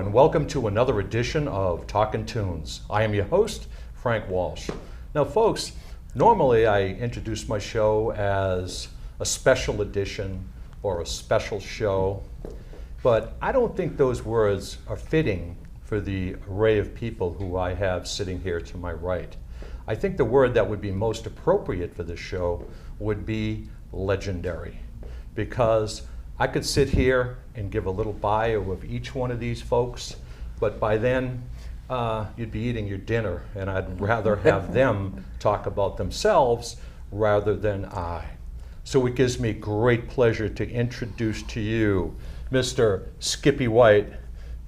and welcome to another edition of Talkin' Tunes. I am your host, Frank Walsh. Now, folks, normally I introduce my show as a special edition or a special show, but I don't think those words are fitting for the array of people who I have sitting here to my right. I think the word that would be most appropriate for this show would be legendary, because I could sit here and give a little bio of each one of these folks, but by then you'd be eating your dinner, and I'd rather have them talk about themselves rather than I. So it gives me great pleasure to introduce to you Mr. Skippy White,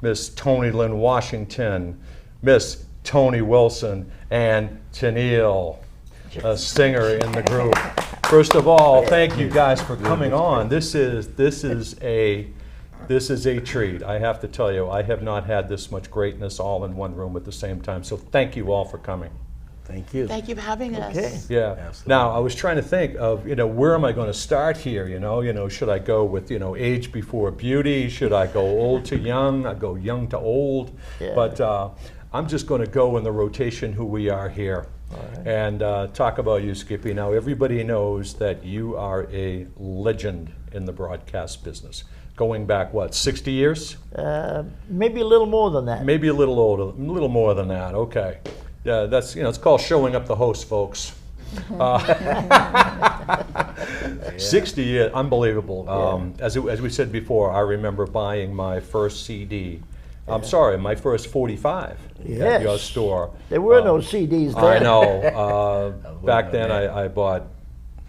Miss Toni Lynn Washington, Miss Toni Wilson, and Tennille, a singer in the group. First of all, thank you guys for coming on. This is a treat. I have to tell you, I have not had this much greatness all in one room at the same time. So thank you all for coming. Thank you. Thank you for having us. Yeah. Absolutely. Now, I was trying to think of, where am I going to start here? Should I go with, age before beauty? Should I go old to young? I go young to old. Yeah. But I'm just going to go in the rotation who we are here. Right. And talk about you, Skippy. Now, everybody knows that you are a legend in the broadcast business. Going back, 60 years? Maybe a little more than that. Maybe a little older, a little more than that. Okay. Yeah, that's, it's called showing up the host, folks. 60 years, unbelievable. As we said before, I remember buying my first CD. I'm sorry, my first 45 at your store. There were no CDs then. I know. Back then, I bought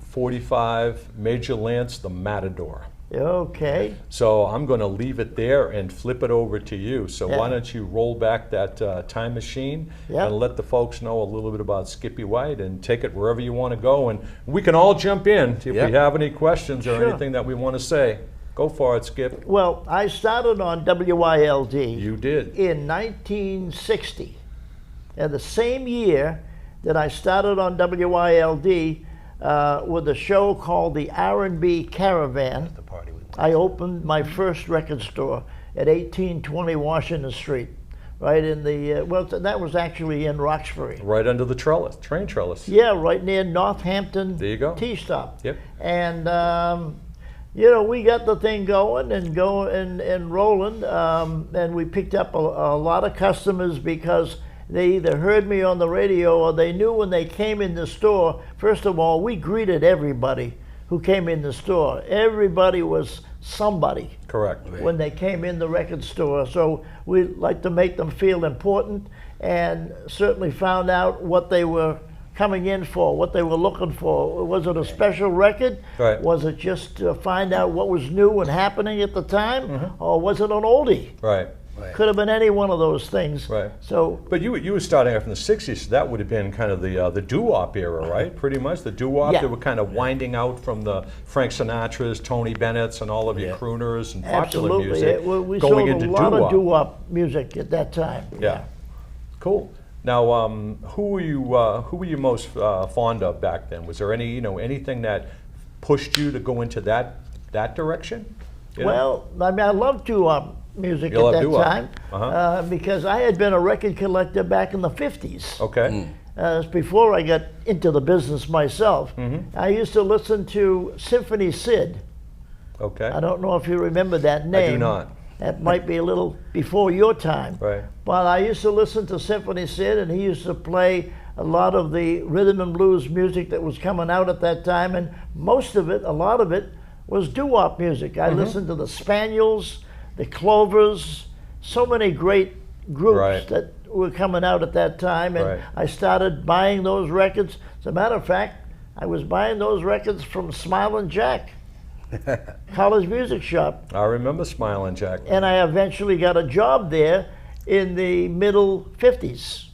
45 Major Lance, The Matador. Okay. So I'm going to leave it there and flip it over to you. So Yeah. why don't you roll back that time machine Yep. and let the folks know a little bit about Skippy White and take it wherever you want to go. And we can all jump in if Yep. we have any questions or Sure. anything that we want to say. Go for it, Skip. Well, I started on WYLD You did. in 1960. And the same year that I started on WYLD with a show called the R&B Caravan, I opened my first record store at 1820 Washington Street, right in the, that was actually in Roxbury. Right under the trellis, train trellis. Yeah, right near Northampton There you go. T-stop. Yep. And, we got the thing going and rolling, and we picked up a lot of customers because they either heard me on the radio or they knew when they came in the store. First of all, we greeted everybody who came in the store. Everybody was somebody. Correct. When they came in the record store. So we like to make them feel important, and certainly found out what they were coming in for, what they were looking for. Was it a special record? Right. Was it just to find out what was new and happening at the time? Mm-hmm. Or was it an oldie? Right. Could have been any one of those things. Right. So, But you were starting off in the 60s, so that would have been kind of the doo-wop era, right? Pretty much the doo-wop. Yeah. They were kind of winding out from the Frank Sinatras, Tony Bennett's, and all of your crooners and popular absolutely. music, We going sold into a lot doo-wop. of doo-wop music at that time. Yeah. Cool. Now, who were you most fond of back then? Was there anything that pushed you to go into that direction? You know? Well, I mean, I loved doo-wop music You at loved that doo-wop. time because I had been a record collector back in the 50s. Okay. Before I got into the business myself. Mm-hmm. I used to listen to Symphony Sid. Okay. I don't know if you remember that name. I do not. That might be a little before your time. Right. But I used to listen to Symphony Sid, and he used to play a lot of the rhythm and blues music that was coming out at that time, and most of it, a lot of it, was doo-wop music. I listened to the Spaniels, the Clovers, so many great groups Right. that were coming out at that time, and Right. I started buying those records. As a matter of fact, I was buying those records from Smilin' Jack, College Music Shop, I remember Smiling Jack. and I eventually got a job there in the middle 50s.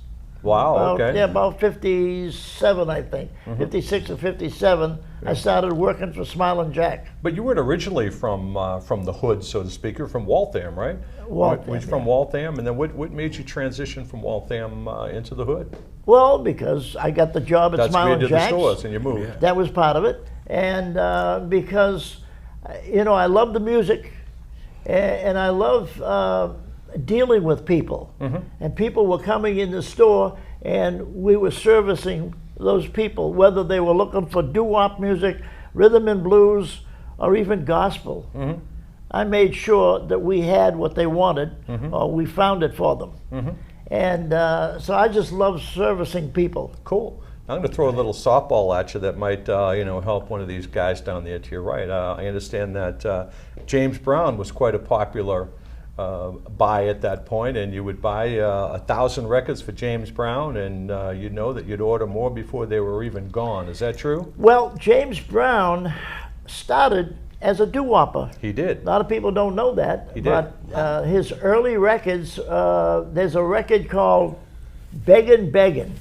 Wow. Okay. Yeah, about 57, I think. 56 or 57, I started working for Smilin' Jack. But you weren't originally from the hood, so to speak. You're from Waltham, right? Waltham, Were you from yeah. Waltham, and then what made you transition from Waltham into the hood? Well, because I got the job at That's where you Smilin' did the Jack's. stores, and you moved. That was part of it. And because, I love the music, and I love dealing with people. And people were coming in the store, and we were servicing those people, whether they were looking for doo-wop music, rhythm and blues, or even gospel. I made sure that we had what they wanted, or we found it for them. And so I just love servicing people. Cool. I'm going to throw a little softball at you that might, help one of these guys down there to your right. I understand that James Brown was quite a popular buy at that point, and you would buy 1,000 records for James Brown, and you know that you'd order more before they were even gone. Is that true? Well, James Brown started as a doo-wopper. He did. A lot of people don't know that. He did. But his early records, there's a record called Beggin' Beggin'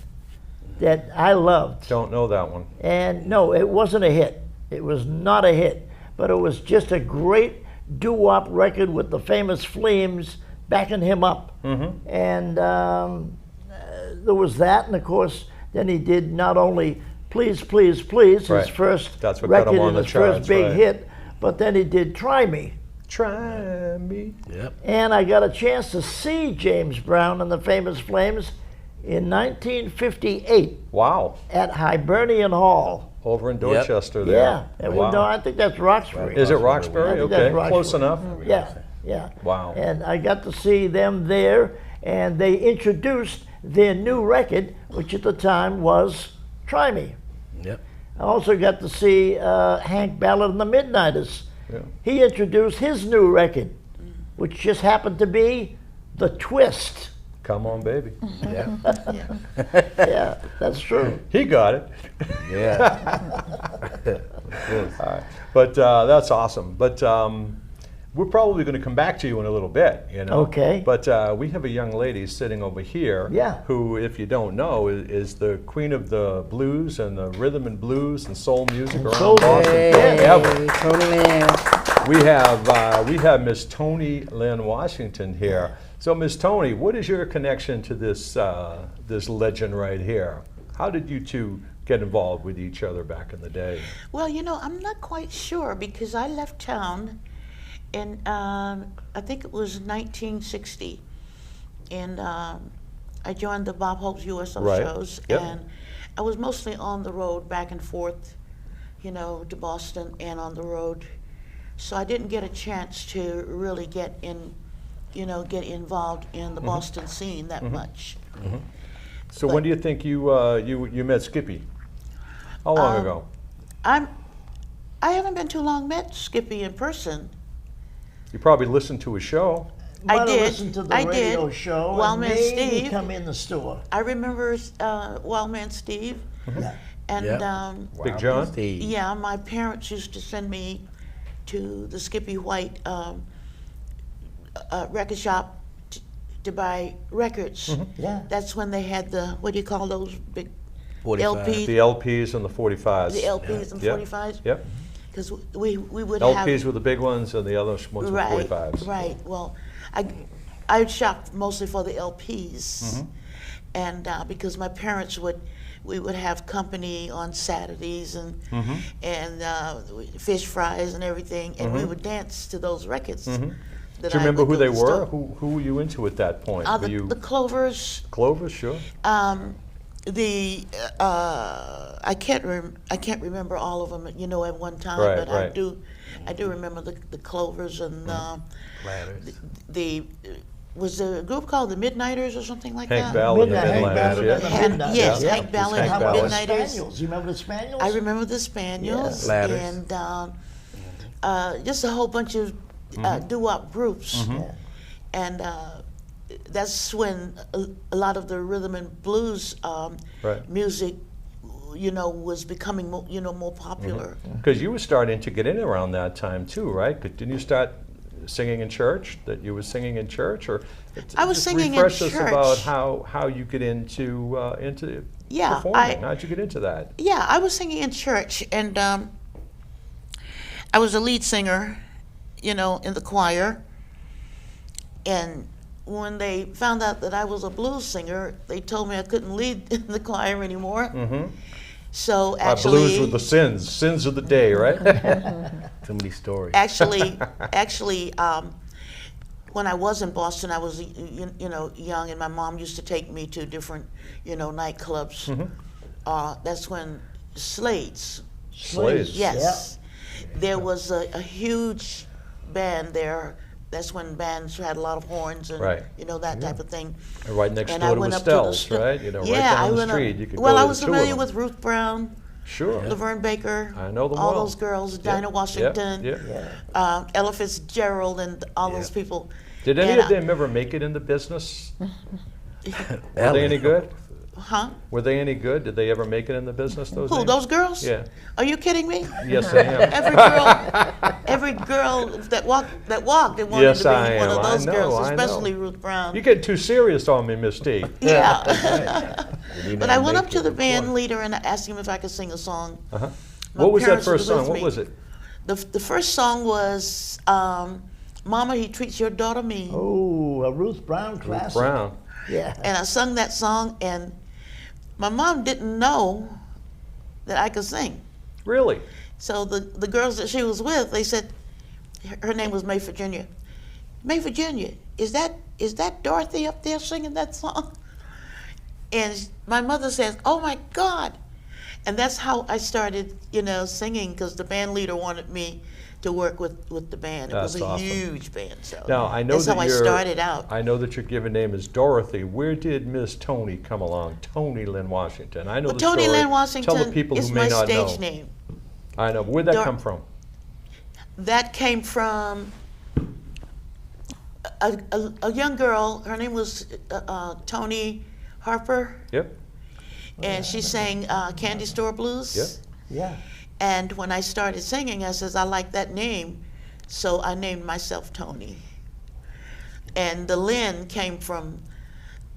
that I loved. Don't know that one. And no, it wasn't a hit. It was not a hit. But it was just a great doo-wop record with the famous Flames backing him up. And there was that, and of course, then he did not only Please, Please, Please, Right. his first That's what got record him on and the his first charts, big right. hit, but then he did Try Me. Try me. Yep. And I got a chance to see James Brown and the famous Flames in 1958 Wow. at Hibernian Hall. Over in Dorchester there. Yeah, it was, no, Wow. I think that's Roxbury. Is it I Roxbury? think that's Okay, Roxbury. close enough. Yeah, yeah. Wow. And I got to see them there, and they introduced their new record, which at the time was Try Me. Yep. I also got to see Hank Ballard and the Midnighters. Yeah. He introduced his new record, which just happened to be The Twist. Come on, baby. Yeah. Yeah, that's true. He got it. Yeah. All right. But that's awesome. But we're probably going to come back to you in a little bit, Okay. But we have a young lady sitting over here Yeah. who, if you don't know, is the queen of the blues and the rhythm and blues and soul music around soul Boston. music, Forever. Tony Lynn. We have Miss Tony Lynn Washington here. So, Miss Tony, what is your connection to this this legend right here? How did you two get involved with each other back in the day? Well, I'm not quite sure because I left town in, I think it was 1960. And I joined the Bob Hope's USO Right. shows. Yep. And I was mostly on the road back and forth, to Boston and on the road. So I didn't get a chance to really get involved in the Boston scene that much. So when do you think you met Skippy? How long ago? I haven't been too long met Skippy in person. You probably listened to his show. I Might have did. listened to the I radio did. show Wildman and maybe Steve. come in the store. I remember Wildman Steve. Yeah. And Yep. Big John? Steve. yeah, my parents used to send me to the Skippy White record shop to buy records. Yeah. That's when they had the, what do you call those big 45. LPs? The LPs and the 45s. The LPs and Yep. 45s? Yep. Because we would have... LPs were the big ones and the other ones were Right, 45s. right. Well, I shopped mostly for the LPs, and because my parents we would have company on Saturdays and fish fries and everything, and we would dance to those records. Do you remember who they were? Who were you into at that point? Were you The Clovers. Clovis? Sure. I can't remember all of them, at one time, Right, but right. I do remember the Clovers and Ladders. was there a group called the Midnighters or something like Hank that? Ballard and the Hank Midnighters, Ballard yeah. and the And- Midnighters. yes, Yeah. Hank Ballard Hank and How about the Ballard. Midnighters. Spaniels? You remember the Spaniels? I remember the Spaniels Yes. Ladders. and just a whole bunch of doo-wop groups, and that's when a lot of the rhythm and blues Right. music, was becoming more popular. Because you were starting to get in around that time too, right? Didn't you start singing in church? That you were singing in church, or I was just singing in refresh us church. about how you get into Yeah, performing. How'd you get into that? Yeah, I was singing in church, and I was a lead singer, in the choir. And when they found out that I was a blues singer, they told me I couldn't lead in the choir anymore. So Blues were the sins of the day, right? Too many stories. actually, when I was in Boston, I was young, and my mom used to take me to different nightclubs. That's when Slades. Slades. Yes, there was a huge band there. That's when bands had a lot of horns and Right. that type of thing. And right next And door I to went was up to the Stell's, right? yeah, right down I the went street. up. You could Well, go I to was the two of familiar them. with Ruth Brown, Sure. Laverne Baker. I know them all well. those girls, Yeah. Dinah Washington, Yeah. Ella Fitzgerald, and all those people. Did any And of them ever make it in the business? Were they any good? Huh? Were they any good? Did they ever make it in the business? Those Who? names? Those girls? Yeah. Are you kidding me? Yes, I am. Every girl that walked and wanted Yes, to be I one am. of I those know, girls, I know. especially Ruth Brown. You get too serious on me, Miss T. Yeah. You But didn't I went make up to it the before. band leader and I asked him if I could sing a song. Uh-huh. My What was that parents first were song? with What me. was it? The first song was Mama, He Treats Your Daughter Mean. Oh, a Ruth Brown classic. Brown. Yeah. And I sung that song, and my mom didn't know that I could sing. Really? So the girls that she was with, they said, her name was May Virginia. May Virginia, is that Dorothy up there singing that song? And my mother says, oh my God. And that's how I started, singing, because the band leader wanted me to work with the band. It was That's a awesome. huge band. So Now, I know that's that how I your started out. I know that your given name is Dorothy. Where did Miss Tony come along? Tony Lynn Washington. I know Well, the Tony story. Lynn Washington Tell the people is who may my not stage know. name. I know. Where'd that Dor- come from? That came from a young girl. Her name was Tony Harper, Yep. and she sang Candy Store Blues. Yep. Yeah. And when I started singing, I says, I like that name, so I named myself Tony. And the Lynn came from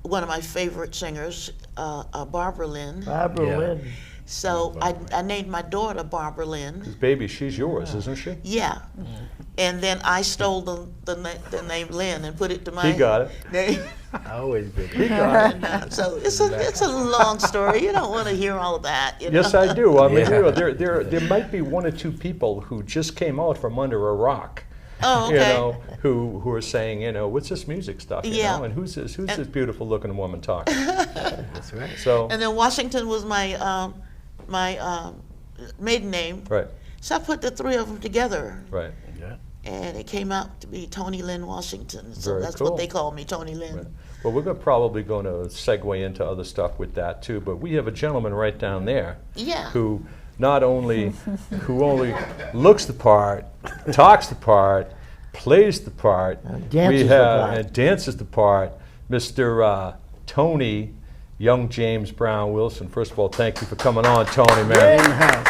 one of my favorite singers, Barbara Lynn. Barbara Yeah. Lynn. So I named my daughter Barbara Lynn. Baby, she's yours, isn't she? Yeah. And then I stole the name Lynn and put it to my He got it. name. I always been. He got it. So it's a long story. You don't want to hear all of that. You know? Yes, I do. I mean, Yeah. there might be one or two people who just came out from under a rock. Oh, okay. Who are saying, what's this music stuff, Yeah. and who's this beautiful looking woman talking? That's right. So, And then Washington was my maiden name. right, So I put the three of them together, right. Yeah. and it came out to be Tony Lynn Washington. So Very that's cool. what they call me, Tony Lynn. Right. Well, we're probably going to segue into other stuff with that too, but we have a gentleman right down there Yeah. who not only looks the part, talks the part, plays the part, dances the part. and dances the part, Mr. Tony Young James Brown Wilson. First of all, thank you for coming on, Tony, man. In the house.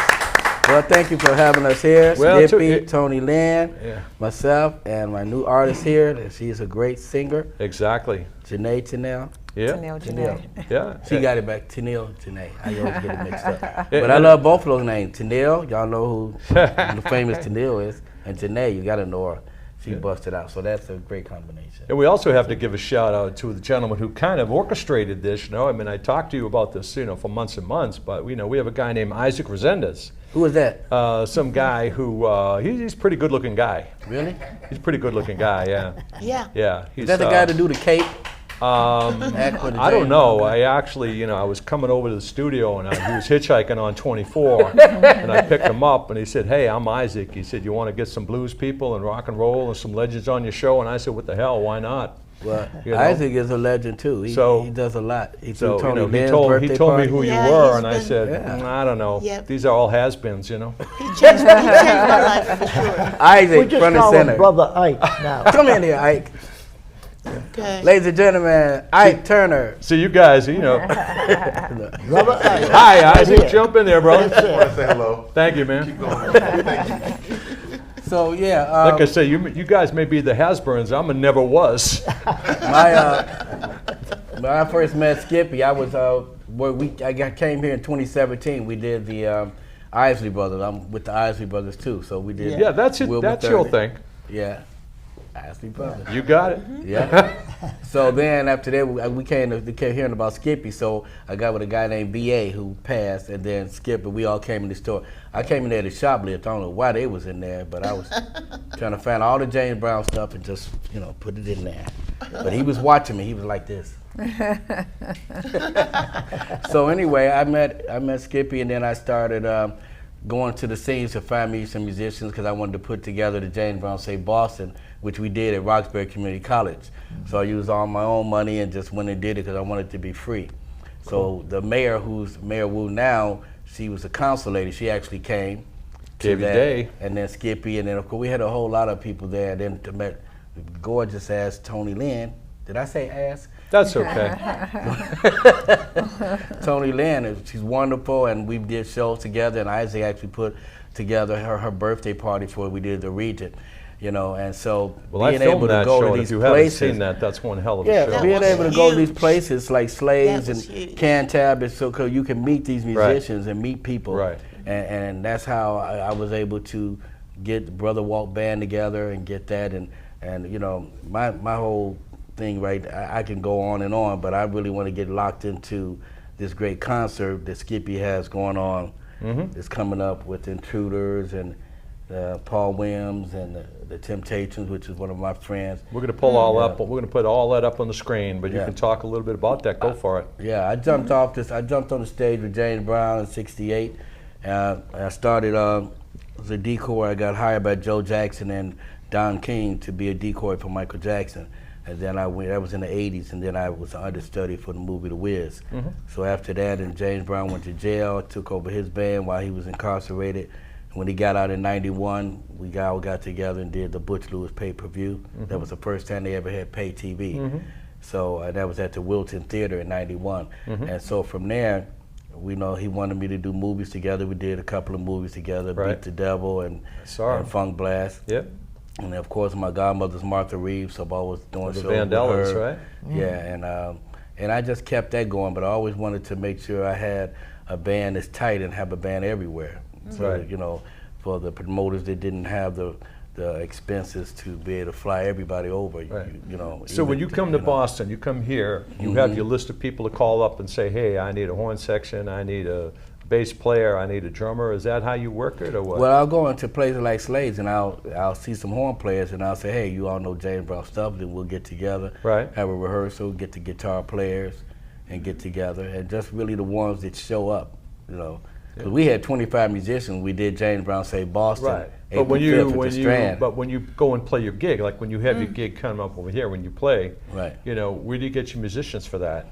Well, thank you for having us here. Well, Skippy, Tony Lynn, Yeah. myself, and my new artist here. She's a great singer, Exactly. Janae Tanel. Yeah. Tanel Tanel. Janae. Yeah. She got it back, Tanel, Janae. I always get it mixed up. Yeah, But I love both of those names. Tanel, y'all know who the famous Tanel is, and Janae, you got to know her. She busted out, so that's a great combination. And we also have to give a shout out to the gentleman who kind of orchestrated this. I mean, I talked to you about this, for months and months, but we have a guy named Isaac Resendez, Who is that? some guy who he's a pretty good-looking guy. Really? He's a pretty good-looking guy, yeah, Yeah. yeah. He's, Is that the guy to do the cape? I don't know. I actually, I was coming over to the studio and he was hitchhiking on 24, and I picked him up and he said, "Hey, I'm Isaac." He said, "You want to get some blues people and rock and roll and some legends on your show?" And I said, "What the hell? Why not?" Well, You know? Isaac is a legend too. He does a lot. He So threw Tony he Lynn's told birthday me party. who Yeah, you were, he's and I been- said, Yeah. I don't know. Yep. These are all has-beens, He changed my life for sure. Isaac, We just front and call him center. Brother Ike now. Come in here, Ike. Okay. Ladies and gentlemen, Ike Turner. So you guys, Brother Ike. Hi, Isaac, here. jump in there, brother. Say hello. Thank you, man. So yeah, Like I say, you guys may be the has-beens. I'm a never was. when I first met Skippy, I was came here in 2017. We did the Isley Brothers. I'm with the Isley Brothers too, so we did. Yeah, that's it. Wilbur That's your 30. thing. Yeah. Isley Brothers. You got it. Yeah. So then after that, we kept hearing about Skippy. So I got with a guy named B.A. who passed, and then Skip, and we all came in the store. I came in there to shoplift. I don't know why they was in there, but I was trying to find all the James Brown stuff and just, put it in there. But he was watching me. He was like this. So anyway, I met Skippy, and then I started going to the scenes to find me some musicians because I wanted to put together the James Brown Say Boston, which we did at Roxbury Community College. So I used all my own money and just went and did it because I wanted it to be free. So the mayor, who's Mayor Wu now, she was a council lady. She actually came to Gave you that, day. and then Skippy, and then of course we had a whole lot of people there. And then to met gorgeous ass Tony Lynn. Did I say ass? That's okay. Tony Lynn, she's wonderful, and we did shows together, and Isaac actually put together her birthday party for we did the Regent, and so Well, I being filmed able to that go show, to and these if you haven't places, seen that, that's one hell of a yeah, show. being was able to go to these huge. places like Slaves That was and huge. Cantab, is so you can meet these Right. musicians and meet people, Right. and that's how I was able to get the Brother Walk Band together and get that, and my whole thing, right, I can go on, but I really want to get locked into this great concert that Skippy has going on. It's coming up with Intruders and Paul Williams and the Temptations, which is one of my friends. We're going to pull all up, but we're going to put all that up on the screen, but you Yeah. can talk a little bit about that. Go for it. Yeah, I jumped on the stage with James Brown in '68. I started as a decoy. I got hired by Joe Jackson and Don King to be a decoy for Michael Jackson. And then that was in the '80s, and then I was an understudy for the movie The Wiz. So after that, and James Brown went to jail, took over his band while he was incarcerated. When he got out in '91, we all got together and did the Butch Lewis pay-per-view. That was the first time they ever had pay TV. So that was at the Wilton Theater in '91. And so from there, he wanted me to do movies together. We did a couple of movies together, Right. Beat the Devil and Saw 'em. Funk Blast. Yep. And of course, my godmother's Martha Reeves, so I was doing The shows with Vandellas, her. right? Yeah, and I just kept that going, but I always wanted to make sure I had a band that's tight and have a band everywhere. So, Right. for the promoters that didn't have the expenses to be able to fly everybody over, Right. So even, when you come to Boston, you come here, you have your list of people to call up and say, hey, I need a horn section, I need a bass player, I need a drummer. Is that how you work it, or what? Well, I'll go into places like Slaves, and I'll see some horn players, and I'll say, hey, you all know James Brown stuff, then we'll get together, Right. have a rehearsal, get the guitar players, and get together, and just really the ones that show up, Because we had 25 musicians. We did James Brown Say Boston, Right. April But when 5th at the Strand. when you go and play your gig, like when you have your gig come up over here, when you play, Right. where do you get your musicians for that?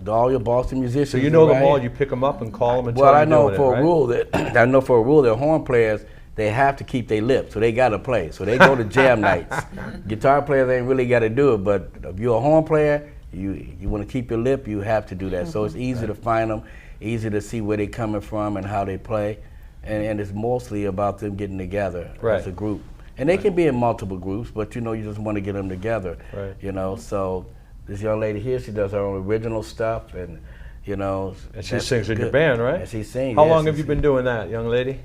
All your Boston musicians. So you know them right all, here. you pick them up and call them and Well, tell I them know you're doing for it, a rule that horn players, they have to keep their lip, so they got to play. So they go to jam nights. Guitar players ain't really got to do it, but if you're a horn player, you want to keep your lip, you have to do that. So it's easy to find them, easy to see where they're coming from and how they play, and it's mostly about them getting together Right. as a group. And they can be in multiple groups, but you just want to get them together. Right. So this young lady here, she does her own original stuff, and And she that's sings in your good. band, right? And she sings. How yeah, long she have you been doing that, young lady?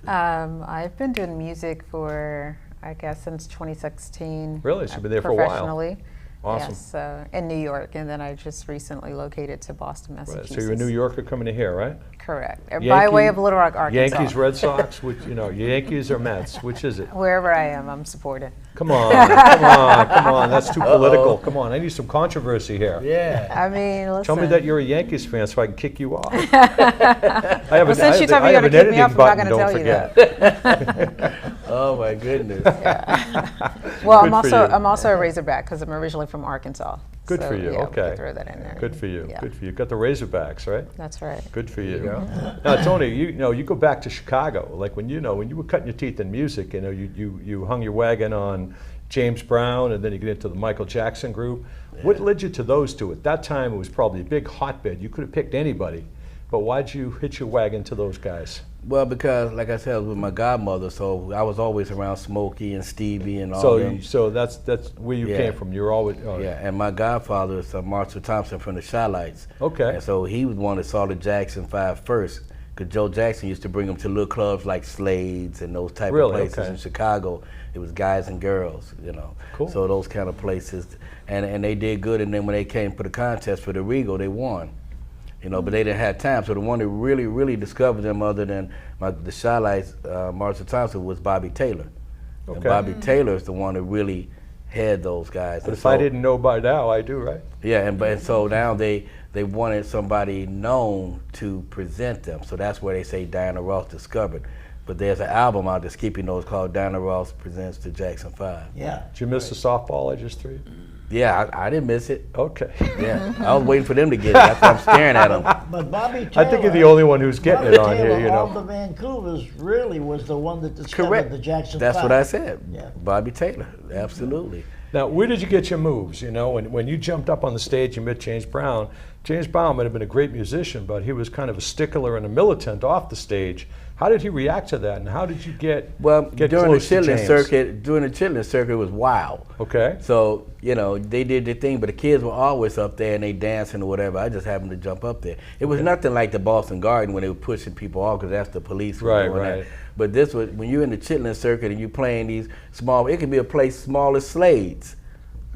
I've been doing music for, I guess, since 2016. Really? So you've been there for a while. Professionally. Awesome. Yes, in New York, and then I just recently located to Boston, Right. Massachusetts. So you're a New Yorker coming to here, right? Correct. By way of Little Rock, Arkansas. Yankees, Red Sox, which, Yankees or Mets, which is it? Wherever I am, I'm supported. Come on, come on, that's too political. Come on, I need some controversy here. Yeah. I mean, listen. Tell me that you're a Yankees fan so I can kick you off. I have Well, since you told me I you're have going an to kick me off, editing I'm not button, going to don't tell you forget. that. Oh my goodness. Well, Good for you. I'm also a Razorback because I'm originally from Arkansas. Good So, for you, yeah, we okay. could throw that in there. Good for you, Yeah. good for you. Got the Razorbacks, right? That's right. Good for you. Now, Tony, you go back to Chicago. Like when you were cutting your teeth in music, you hung your wagon on James Brown, and then you get into the Michael Jackson group. What led you to those two? At that time, it was probably a big hotbed. You could have picked anybody, but why'd you hitch your wagon to those guys? Well, because like I said, I was with my godmother, so I was always around Smokey and Stevie and all them. So that's where you Yeah. came from. You were always Yeah, and my godfather is Marshall Thompson from the Chi-Lites. Okay. And so he was one that saw the Jackson 5 first, because Joe Jackson used to bring them to little clubs like Slade's and those type Really? of places Okay. in Chicago. It was guys and girls, you know. Cool. So those kind of places, and they did good. And then when they came for the contest for the Regal, they won. You know, but they didn't have time. So the one that really discovered them, other than the Shy-Lights, Marshall Thompson, was Bobby Taylor. And Okay. Bobby Taylor is the one that really had those guys. But And if I so- didn't know by now, I do, right? yeah, and so now they wanted somebody known to present them. So that's where they say Diana Ross discovered. But there's an album out there, Skippy knows, called Diana Ross Presents the Jackson 5. Yeah. Did you miss the softball I just threw you? Yeah, I didn't miss it. Okay. Yeah, I was waiting for them to get it. That's why I'm staring at them. But Bobby Taylor. I think you're the only one who's getting Bobby it on Taylor, here, you All know. the Vancouvers really was the one that discovered Correct. the Jackson That's 5. what I said. Yeah. Bobby Taylor, absolutely. Now, where did you get your moves? You know, when you jumped up on the stage, you met James Brown. James Brown might have been a great musician, but he was kind of a stickler and a militant off the stage. How did he react to that, and how did you get Well, get during the close to Chitlin James? circuit, it was wild. Okay. So, you know, they did their thing, but the kids were always up there and they dancing or whatever. I just happened to jump up there. It was nothing like the Boston Garden when they were pushing people off, because that's the police who were Right, doing right. that. But this was, when you're in the Chitlin circuit and you're playing these small, it could be a place small as Slade's,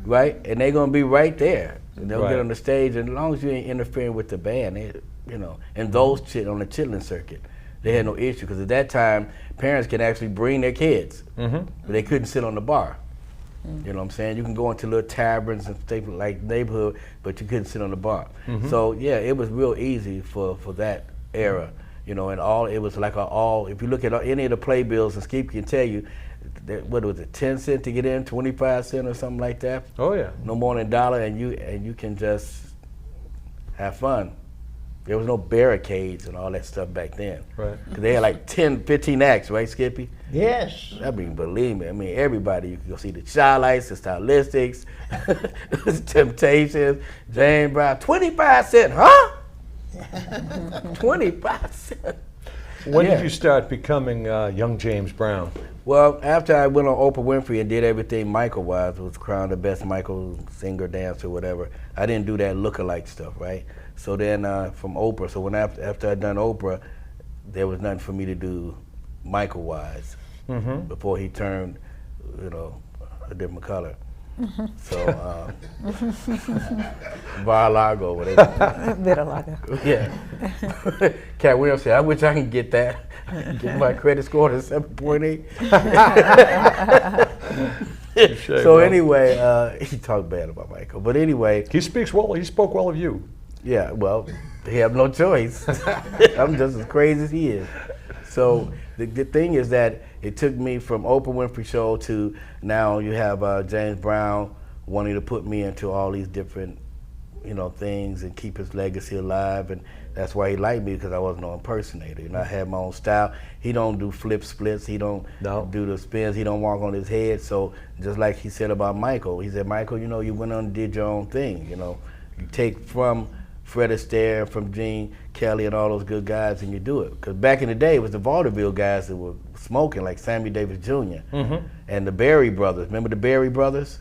right? And they're going to be right there. And they'll Right. get on the stage, and as long as you ain't interfering with the band, they, you know, and those on the Chitlin circuit, they had no issue, because at that time, parents could actually bring their kids, but they couldn't sit on the bar. You know what I'm saying? You can go into little taverns and stuff like neighborhood, but you couldn't sit on the bar. So yeah, it was real easy for that era, you know, and it was like if you look at any of the playbills, and Skip can tell you, what was it, 10 cents to get in, 25 cents or something like that? Oh yeah. No more than $1, and you can just have fun. There was no barricades and all that stuff back then. Right. 'Cause they had like 10, 15 acts, right, Skippy? Yes. I mean, believe me. I mean, everybody. You can go see the Shy-Lights, the Stylistics, the Temptations, James Brown. 25 cents, huh? 25 cents. When Yeah. did you start becoming young James Brown? Well, after I went on Oprah Winfrey and did everything Michael-wise, was crowned the best Michael singer, dancer, whatever, I didn't do that look-alike stuff, right? So then from Oprah, so when after I'd done Oprah, there was nothing for me to do Michael-wise before he turned, you know, a different color. So, Bar-a-Lago, whatever. Bit of lager. Yeah. Cat Williams said, I wish I can get that. Get my credit score to 7.8. Touche, So bro. anyway, he talked bad about Michael. But anyway, He speaks well. He spoke well of you. yeah, well, he have no choice. I'm just as crazy as he is. So the thing is that it took me from Oprah Winfrey Show to now you have James Brown wanting to put me into all these different, you know, things and keep his legacy alive, and that's why he liked me, because I wasn't no impersonator. You know, I had my own style. He don't do flip splits. He don't do the spins. He don't walk on his head. So just like he said about Michael, he said, Michael, you know, you went on and did your own thing. You know, you take from Fred Astaire, from Gene Kelly, and all those good guys, and you do it. Because back in the day, it was the Vaudeville guys that were smoking, like Sammy Davis Jr. And the Berry Brothers. Remember the Berry Brothers?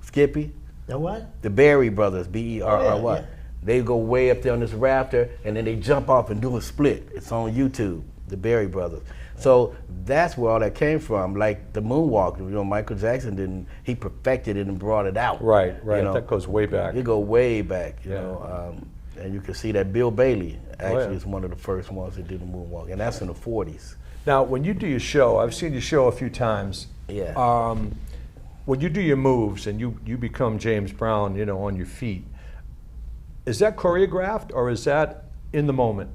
Skippy? The what? The Berry Brothers, B-E-R-R-Y. yeah. They go way up there on this rafter, and then they jump off and do a split. It's on YouTube, the Berry Brothers. So that's where all that came from. Like the moonwalk, you know, Michael Jackson he perfected it and brought it out. Right, right. You know? That goes way back. You go way back, you Yeah. know. And you can see that Bill Bailey actually yeah. is one of the first ones that did the moonwalk, and that's in the 40s. Now, when you do your show, I've seen your show a few times. Yeah. When you do your moves and you become James Brown, you know, on your feet, is that choreographed or is that in the moment?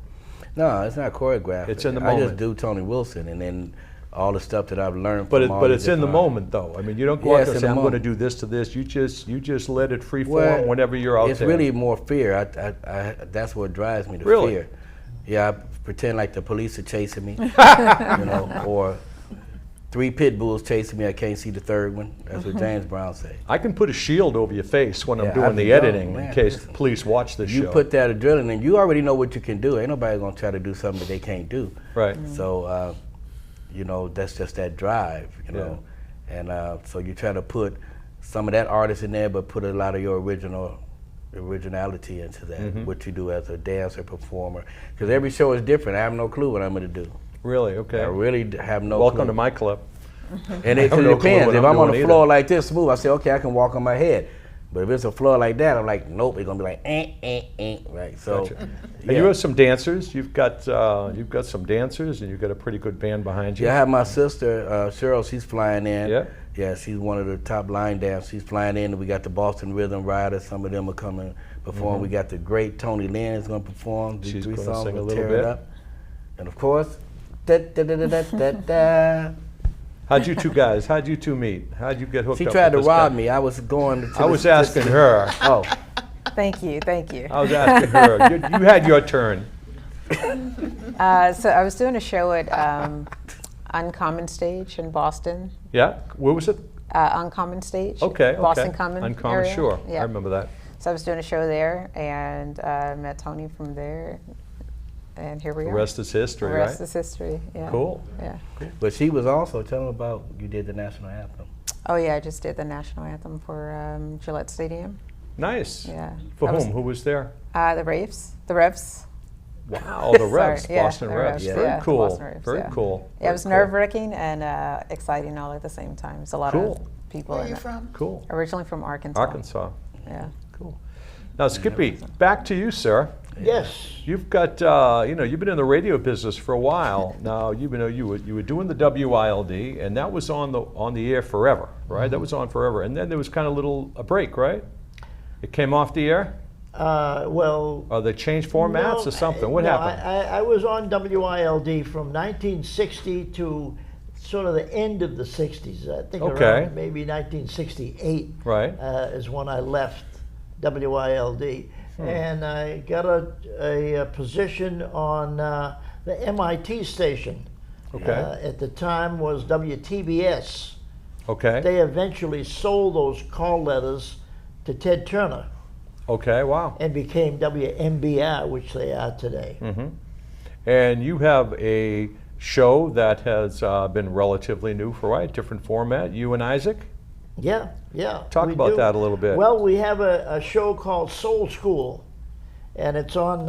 No, it's not choreographed. It's in the I moment. just do Tony Wilson, and then all the stuff that I've learned But from all but these it's in the different moment though. I mean, you don't go Yeah, out it's there and in say the I'm going to moment. do this to this. You just let it free form Well, whenever you're out it's there. really more fear. I that's what drives me to Really? fear. Yeah, I pretend like the police are chasing me, you know, or 3 pit bulls chasing me. I can't see the third one. That's what James Brown say. I can put a shield over your face when I'm Yeah, doing I've the been- editing oh, in man, case listen. police watch this You show. put that adrenaline, you already know what you can do. Ain't nobody gonna try to do something that they can't do. Right. So, you know, that's just that drive, you know. And so you try to put some of that artist in there, but put a lot of your original originality into that, Mm-hmm. what you do as a dancer, performer. Because every show is different. I have no clue what I'm going to do. Really? Okay. I really have no Welcome clue. to my club. And it I have no clue depends. what If I'm I'm on a doing floor either. like this, smooth, I say, okay, I can walk on my head. But if it's a floor like that, I'm like, nope, it's going to be like, right? So, Gotcha. And you have some dancers. You've got some dancers, and you've got a pretty good band behind you. Yeah, I have my sister, Cheryl, she's flying in. Yeah? Yeah, she's one of the top line dancers. She's flying in. We got the Boston Rhythm Riders. Some of them are coming perform. We got the great Tony Lynn is going to perform. Do Mm-hmm. She's 3 gonna songs sing a with little Tear It bit. Up. And of course, da, da, da, da, da, da, da. How'd you two meet? How'd you get hooked She up tried to with this rob guy? me. I was going to I was asking her. Oh, Thank you, thank you. I was asking her. You had your turn. So I was doing a show at Uncommon Stage in Boston. Yeah? Where was it? Uncommon Stage. Okay, Boston okay. Common. Uncommon, area. sure. Yeah. I remember that. So I was doing a show there and met Tony from there, and here we The are. rest is history, The rest right? is history. Yeah. Cool. Yeah. but she was also, tell them about, you did the national anthem. Oh yeah, I just did the national anthem for Gillette Stadium. Nice. Yeah. For I was- whom? Who was there? The Revs. The Revs. Wow, the Revs, Sorry, yeah, Boston the Revs. Revs, Very yeah, the cool. Boston Revs, Very yeah. cool. Yeah, it was Very cool. nerve-wracking and exciting all at the same time. It's a lot Cool. of people. Where are in you it. from? Cool. Originally from Arkansas. Arkansas. Yeah. Cool. Now, Skippy, back to you, sir. Yes. You've got, you've been in the radio business for a while now. You were doing the WILD, and that was on the air forever, right? That was on forever, and then there was kind of a break, right? It came off the air, Well, or they changed formats no, or something. What no, happened? I was on WILD from 1960 to sort of the end of the 60s. I think Okay. around maybe 1968 Right. is when I left WILD. And I got a position on the MIT station. Okay. At the time was WTBS. Okay. They eventually sold those call letters to Ted Turner Okay. Wow. and became WMBR, which they are today. And you have a show that has been relatively new for a while, different format. You and Isaac. Yeah, yeah. Talk we about do. that a little bit. Well, we have a show called Soul School, and it's on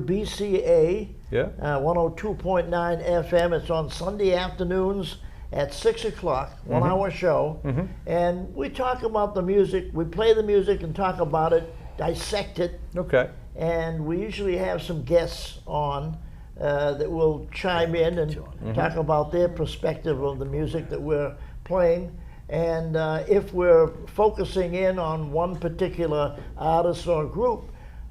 WBCA Yeah. 102.9 FM. It's on Sunday afternoons at 6 o'clock, Mm-hmm. 1 hour show. And we talk about the music, we play the music and talk about it, dissect it, Okay. and we usually have some guests on that will chime in and talk about their perspective of the music that we're playing. And if we're focusing in on one particular artist or group,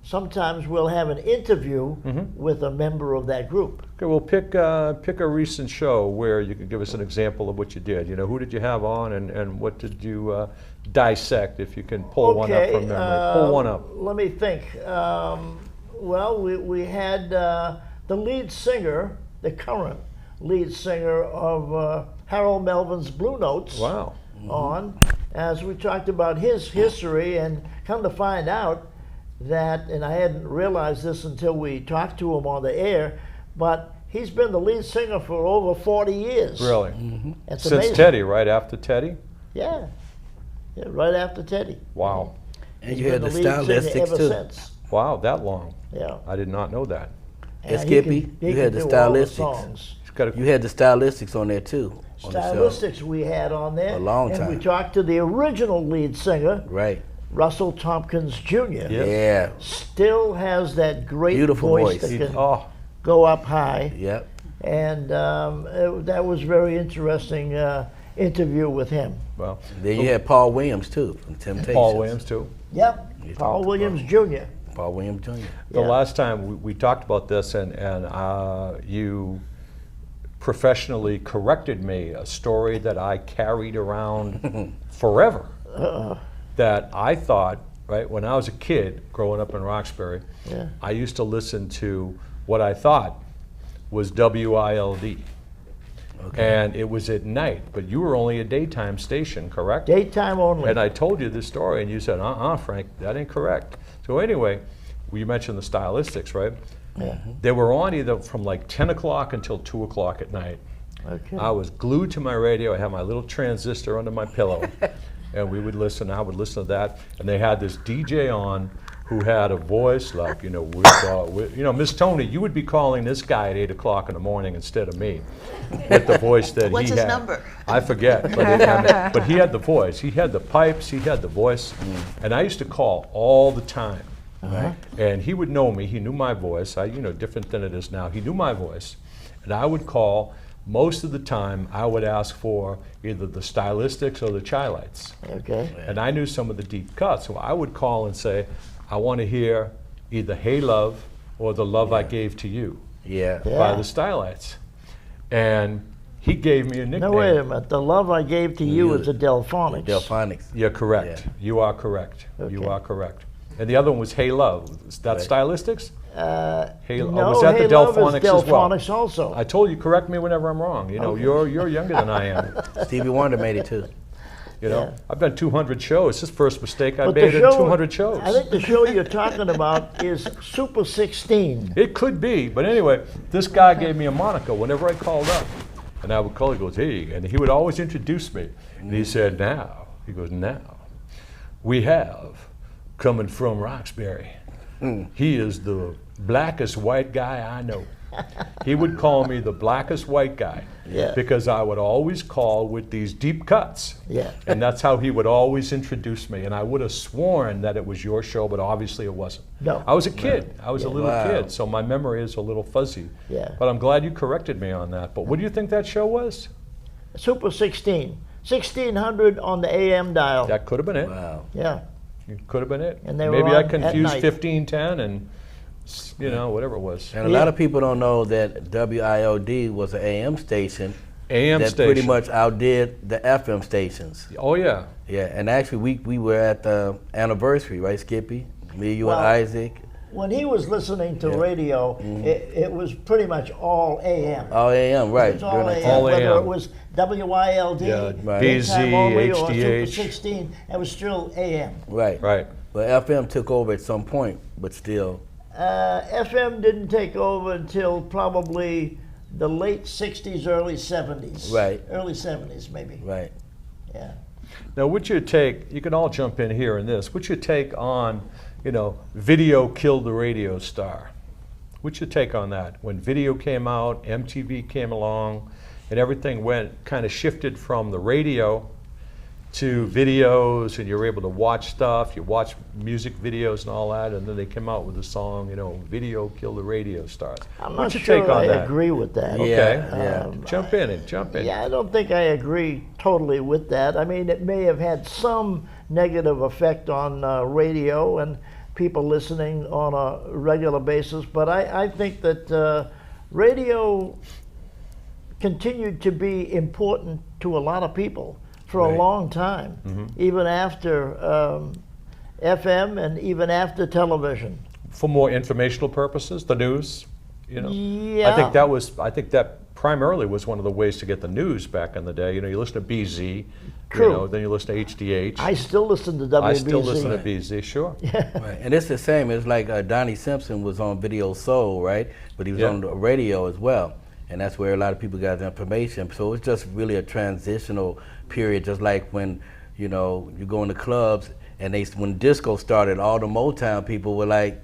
sometimes we'll have an interview with a member of that group. Okay, well, pick a recent show where you could give us an example of what you did. You know, who did you have on, and what did you dissect? If you can pull one up from memory, pull one up. Let me think. Well, we had the lead singer, the current lead singer of Harold Melvin's Blue Notes. Wow. On, as we talked about his history, and come to find out that, and I hadn't realized this until we talked to him on the air, but he's been the lead singer for over 40 years. Really? It's Since amazing. Teddy, right after Teddy? Yeah. Yeah, right after Teddy. Wow. And He's you had been the lead singer stylistics ever too. since. Wow, that long. Yeah. I did not know that. And he Skippy, can- you he had can the do all the stylistics. songs. He's got You had the stylistics on there too. On the show. Stylistics we had on there. A long And we time. talked to the original lead singer, Right. Russell Tompkins Jr. Yeah. Yeah. Still has that great Beautiful voice. that can oh, go up high. Yep. And that was very interesting interview with him. well, Then you had Paul Williams too from Temptations. Paul Williams too. Yep, You Paul talked to Williams Jr. Paul Williams Jr. The Yeah. last time we talked about this, and you professionally corrected me, a story that I carried around forever. That I thought, right, when I was a kid growing up in Roxbury, Yeah. I used to listen to what I thought was WILD. And it was at night, but you were only a daytime station, correct? Daytime only. And I told you this story, and you said, Frank, that ain't correct. So anyway, you mentioned the stylistics, right? Yeah. They were on either from like 10 o'clock until 2 o'clock at night. Okay. I was glued to my radio. I had my little transistor under my pillow. and we would listen. I would listen to that, and they had this DJ on who had a voice like, Miss Tony, you would be calling this guy at 8 o'clock in the morning instead of me, with the voice that What's he his had. number? I forget, but he had the voice. He had the pipes. He had the voice, and I used to call all the time. Uh-huh. And he would know me. He knew my voice. Different than it is now. He knew my voice, and I would call. Most of the time, I would ask for either the Stylistics or the Chi-Lites. Okay. And I knew some of the deep cuts, so I would call and say, I want to hear either Hey Love or The Love I Gave to You Yeah. by the Stylites. And he gave me a nickname. No, wait a minute. The love I gave to you is the Delphonics. Delphonics. You're correct. Yeah. You are correct. You Okay. are correct. And the other one was Hey Love. Is that Right. Stylistics? Hey, No, was that Hey the Love is Delphonics as well? Delphonics also. I told you, correct me whenever I'm wrong. You're younger than I am. Stevie Wonder made it too. Yeah. I've done 200 shows. This is the first mistake I But the made in show- 200 shows. I think the show you're talking about is Super 16. It could be, but anyway, this guy gave me a moniker whenever I called up. And I would call, he goes, hey, and he would always introduce me. And he said, now, we have, coming from Roxbury, he is the blackest white guy I know. He would call me the blackest white guy Yeah. because I would always call with these deep cuts. Yeah. And that's how he would always introduce me. And I would have sworn that it was your show, but obviously it wasn't. No. I was a kid. I was a little Wow. kid, so my memory is a little fuzzy. Yeah. But I'm glad you corrected me on that. But what do you think that show was? Super 16. 1600 on the AM dial. That could have been it. Wow. Yeah. It could have been it. And they were Maybe I on at confused night. 1510 and, whatever it was. And a lot of people don't know that WIOD was an AM station AM that station. pretty much outdid the FM stations. Oh, yeah. Yeah, and actually we were at the anniversary, right, Skippy? Me, you, Well, and Isaac. When he was listening to radio, Mm-hmm. it was pretty much all AM. All AM, right. It was all during that AM, time. All whether AM. it was WYLD, Yeah, Right. BZ, Daytime Only, or Super HDH. 16, it was still AM. Right. Right. But FM took over at some point, but still. FM didn't take over until probably the late 60s, early 70s. Right. Early 70s, maybe. Right. Yeah. Now, what's your take? You can all jump in here in this. What's your take on, video killed the radio star? What's your take on that? When video came out, MTV came along, and everything kind of shifted from the radio to videos, and you're able to watch stuff. You watch music videos and all that, and then they came out with the song, video killed the radio stars. I'm What's not your take sure on I that? agree with that. Okay. Yeah. Jump in. Yeah, I don't think I agree totally with that. I mean, it may have had some negative effect on radio and people listening on a regular basis, but I think that radio continued to be important to a lot of people for a Right. long time, even after FM and even after television. For more informational purposes, the news, Yeah. I think that primarily was one of the ways to get the news back in the day. You listen to BZ, True. then you listen to HDH. I still listen to WBZ. I still listen to BZ, sure. Right. And it's the same. It's like Donnie Simpson was on Video Soul, right? But he was Yeah. on the radio as well. And that's where a lot of people got their information. So it's just really a transitional period, just like when, you go in the clubs and when disco started, all the Motown people were like,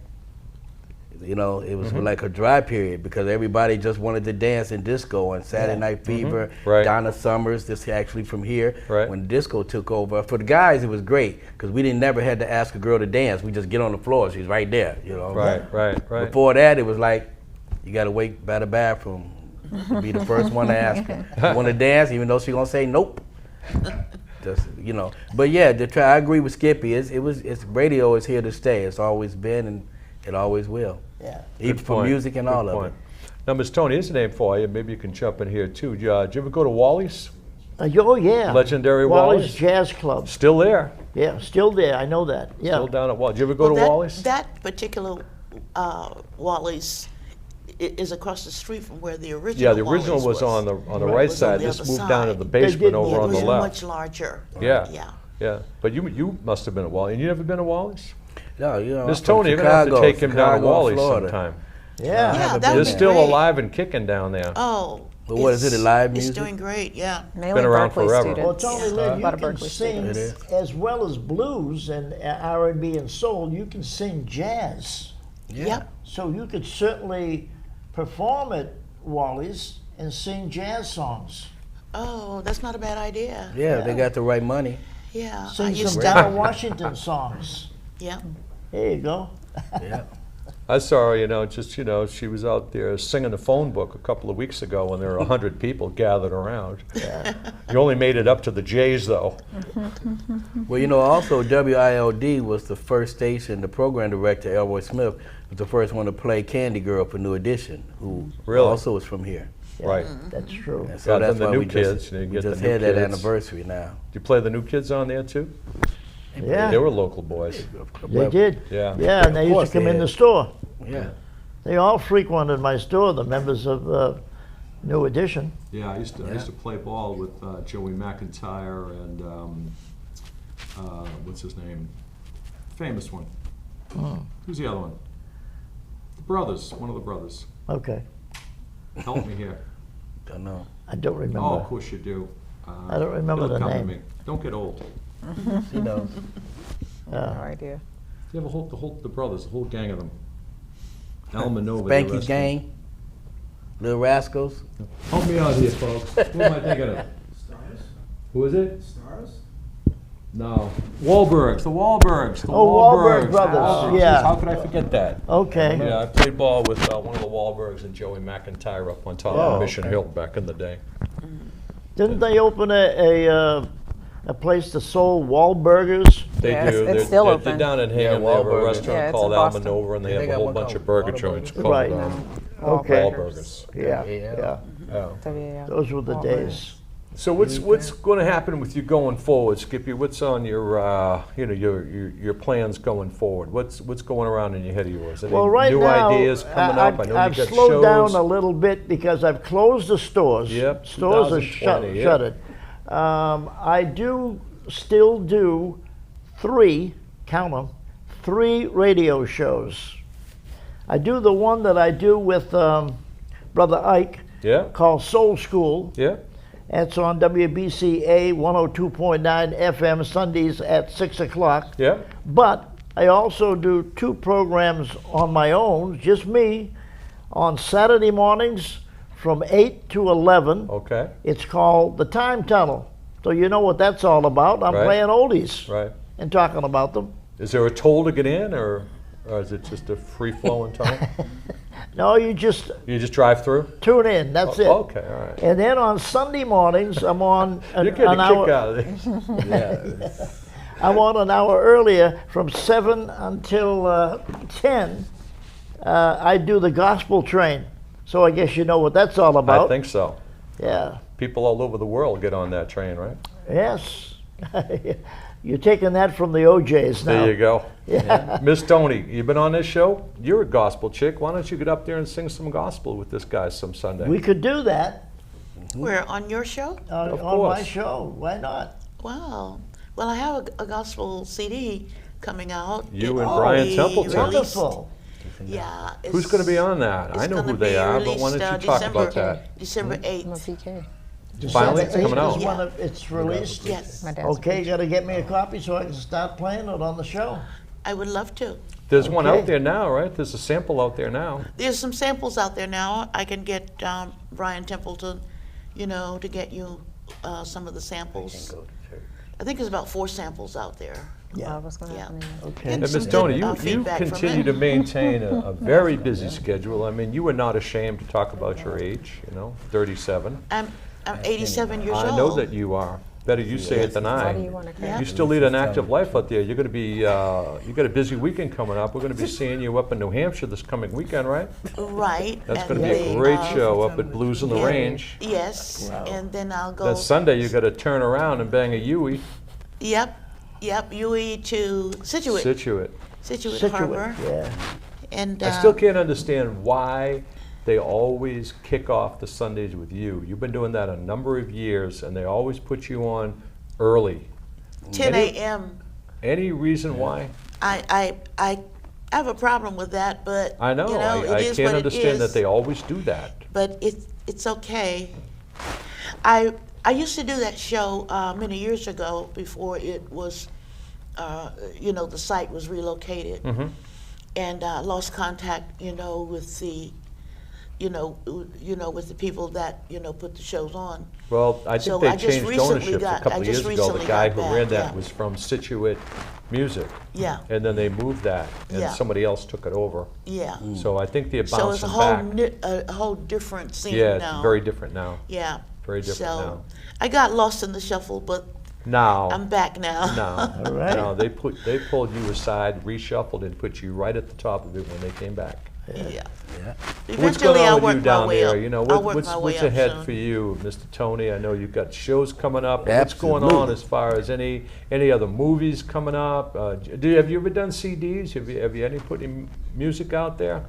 it was like a dry period because everybody just wanted to dance in disco and Saturday Night Fever, Right. Donna Summers, this actually from here. Right. When disco took over, for the guys it was great because we never had to ask a girl to dance. We just get on the floor, she's right there, Right. Before that, it was like, you got to wait by the bathroom to be the first one to ask her. You want to dance, even though she's going to say nope. Just, But yeah, I agree with Skippy. It's radio is here to stay. It's always been and it always will. Yeah. Even Good for point. music and Good all of point. it. Now, Ms. Tony, here's a name for you. Maybe you can jump in here too. Did you ever go to Wally's? Oh, yeah. Legendary Wally's Wally's? Jazz Club. Still there. Yeah, still there. I know that. Yeah. Still down at Wally's. Did you ever go to that, Wally's? That particular Wally's is across the street from where the original. Yeah, the original Wally's was on the Right. right was side. on the This other moved down to side. the basement did over move. on It the was left. much larger. Yeah. Yeah. Yeah. But you must have been at Wally's. And you never been to Wally's? No, Miss I'm from Tony, you're going to have to Chicago, take him down to Chicago, Wally's Florida. sometime. Yeah. Yeah, haven't that been They're would there. be still great. alive and kicking down there. Oh, But what is it, a live music? It's doing great, yeah. Mainly around Berkeley forever. students. Well, Tony A Lynn, you lot of can Berkeley sing students. It is. as well as blues and R&B and soul. You can sing jazz. Yeah. Yep. So you could certainly perform at Wally's and sing jazz songs. Oh, that's not a bad idea. Yeah, they got the right money. Yeah. I Sing used some to. Donna Washington songs. Yeah. There you go. Yeah. I saw her, she was out there singing the phone book a couple of weeks ago when there were 100 people gathered around. You only made it up to the J's, though. Well, also WILD was the first station, the program director, Elroy Smith, was the first one to play Candy Girl for New Edition, who Really? also was from here. Yeah, Right. That's true. And so Yeah, that's then the why new we kids, just, you we get the just new had that kids. anniversary now. Do you play the new kids on there, too? Yeah, They were local boys. they did. Yeah. Yeah, and they Of used course to come they in had. the store. Yeah. They all frequented my store, the members of New Edition. Yeah, I used to play ball with Joey McIntyre and what's his name? Famous one. Who's the other one? The brothers. One of the brothers. Okay, Help me here. Don't know. I don't remember. Oh, of course you do. I don't remember it'll the come to name. me. Don't get old. She knows. No idea. You have the brothers, the whole gang of them. Al Manova. the Spanky's rest of them. Gang, Little Rascals. Help me out here, folks. Who am I thinking of? Stars? Who is it? Stars? No. Wahlbergs. The Wahlbergs. The Oh, Wahlberg brothers, Wahlbergs. yeah. How could I forget that? Okay. Yeah, I played ball with one of the Wahlbergs and Joey McIntyre up on top Oh, of Mission Hill back in the day. Didn't they open a place to sold Wahlburgers? They Yeah, do. it's still they're open. down in Yeah, Hingham. They have a Wahlburgers. restaurant Yeah, it's called in Boston. Almanova, and they Yeah, have they a got whole one bunch called of burger Wahlburgers. joints called Right. Okay. Wahlburgers. Yeah, Yeah. yeah. Yeah. WAL. Those were the Wahlburgers. days. So what's going to happen with you going forward, Skippy? What's on your plans going forward? What's going around in your head of yours? Any Well, right new now, ideas coming up? I know I've you got slowed shows. down a little bit because I've closed the stores. Yep, Stores are 2020, yeah. shuttered. I do still do 3, count them, 3 radio shows. I do the one that I do with Brother Ike Yeah, called Soul School. yeah. It's on WBCA 102.9 FM Sundays at 6 o'clock. Yeah. But I also do 2 programs on my own, just me, on Saturday mornings from 8 to 11. Okay. It's called The Time Tunnel. So you know what that's all about. I'm Right. playing oldies Right. and talking about them. Is there a toll to get in, or is it just a free flowing tunnel? No, you just You just drive through? tune in. That's it. Okay, all right. And then on Sunday mornings, I'm on You're getting an a kick hour. out of it. Yeah. I'm on an hour earlier from 7 until 10. I do the gospel train. So I guess you know what that's all about. I think so. Yeah. People all over the world get on that train, right? Yes. You're taking that from the OJs now. There you go. Yeah. Miss Tony, you been on this show? You're a gospel chick. Why don't you get up there and sing some gospel with this guy some Sunday? We could do that Where, on your show? on, Of on my course. show. Why not? Wow. Well, I have a gospel CD coming out. You It and will Brian be Templeton. released- Wonderful. Yeah. Who's going to be on that? I it's know gonna who they be are, but why released, don't you talk December, about that? December 8th. I'm a PK. Finally, it's December coming 8th is out. when it's released. Yes, My dad's Okay, you PK. got to get me a copy so I can start playing it on the show. I would love to. There's one Okay. out there now, right? There's a sample out there now. There's some samples out there now. I can get Brian Templeton, to get you some of the samples. I think there's about 4 samples out there. Yeah. What's going to Yeah. happen? Okay. And some Miss good, Tony, you feedback from continue it. to maintain a very busy schedule. I mean, you were not ashamed to talk about your age, 37. I'm 87 years old. I know that you are. Better you say it than Why I. do you want to Yeah. You still lead an active life out there. You're going to be, you got a busy weekend coming up. We're going to be seeing you up in New Hampshire this coming weekend, right? Right. That's and going to be a the, great show up at Blues on the yeah. Range. Yes, and then I'll go. That Sunday, you got to turn around and bang a Yui, Yep, UE to Situate, Situate. Situate Harbor. Yeah. And I still can't understand why they always kick off the Sundays with you. You've been doing that a number of years, and they always put you on early. 10 Any- a.m. Any reason why? I I have a problem with that, but I know. you know, I it is can't what it understand that is. they always do that. But it's okay. I used to do that show many years ago before it was, you know, the site was relocated, and lost contact, you know, with the, you know, with the people that put the shows on. Well, I think So they I just changed recently ownership a got- couple I of just years ago. The recently guy got who back, ran that yeah. was from Situate Music. Yeah. And then they moved that, and Yeah. somebody else took it over. Yeah. So I think they're So it's a bouncing back. a whole different scene Yeah, now. it's very different now. Yeah. very different so now. I got lost in the shuffle, but Now, I'm back now. no, All right. no, they pulled you aside, reshuffled, and put you right at the top of it when they came back. Yeah. Yeah. What's Eventually, going I'll on with work you my down way there? up. You know, I'll work what's my way up ahead soon. for you, Mr. Tony? I know you've got shows coming up. What's going on Absolutely. as far as any other movies coming up? Have you ever done CDs? Have you any put any music out there?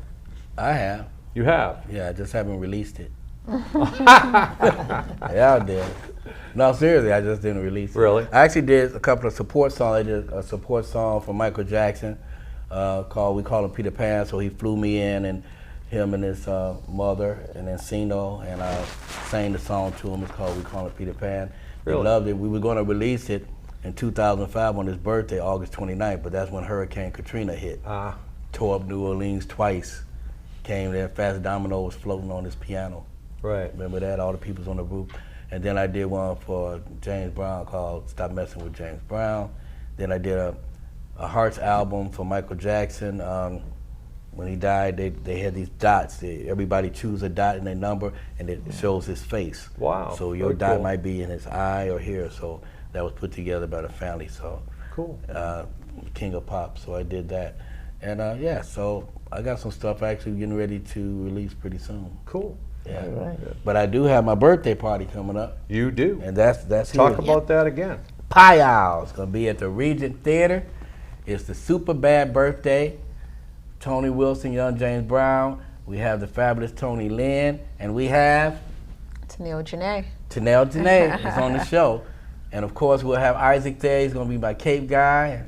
I have. You have. Yeah, I just haven't released it. Yeah, I did. No, seriously, I just didn't release it. Really? I actually did a couple of support songs. I did a support song for Michael Jackson we call him Peter Pan. So he flew me in, and him and his mother and Encino, and I sang the song to him. It's called We Call It Peter Pan. Really? They loved it. We were going to release it in 2005 on his birthday, August 29th, but that's when Hurricane Katrina hit. Ah, Tore up New Orleans twice. Came there, Fats Domino was floating on his piano. right. Remember that? All the people's on the roof. And then I did one for James Brown called Stop Messing with James Brown. Then I did a Hearts album for Michael Jackson. When he died, they had these dots. Everybody choose a dot in their number, and it shows his face. Wow, So your very dot cool. might be in his eye or here. So that was put together by the family. So Cool. King of Pop. So I did that. And yeah, so I got some stuff actually getting ready to release pretty soon. Cool. Yeah. All right. But I do have my birthday party coming up, You do. and that's Talk here. about that again. Pie-Ow. It's gonna be at the Regent Theater. It's the super bad birthday. Tony Wilson, Young James Brown. We have the fabulous Tony Lynn, and we have Tennille Janae. Tanel Janae is on the show. And of course, we'll have Isaac there. He's gonna be my Cape guy.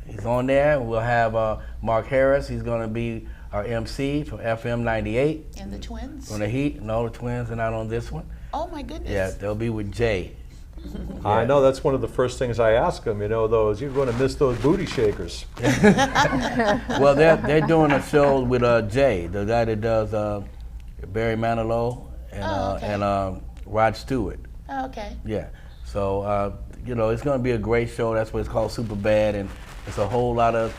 He's on there. We'll have Mark Harris. He's gonna be our MC from FM 98. And the twins? On the Heat. No, the twins are not on this one. Oh my goodness. Yeah, they'll be with Jay. I know that's one of the first things I ask them. You know, you're going to miss those booty shakers. Well, they're doing a show with Jay, the guy that does Barry Manilow and Oh, okay. and Rod Stewart. Oh, okay. Yeah. So you know, it's going to be a great show. That's what it's called, Super Bad, and it's a whole lot of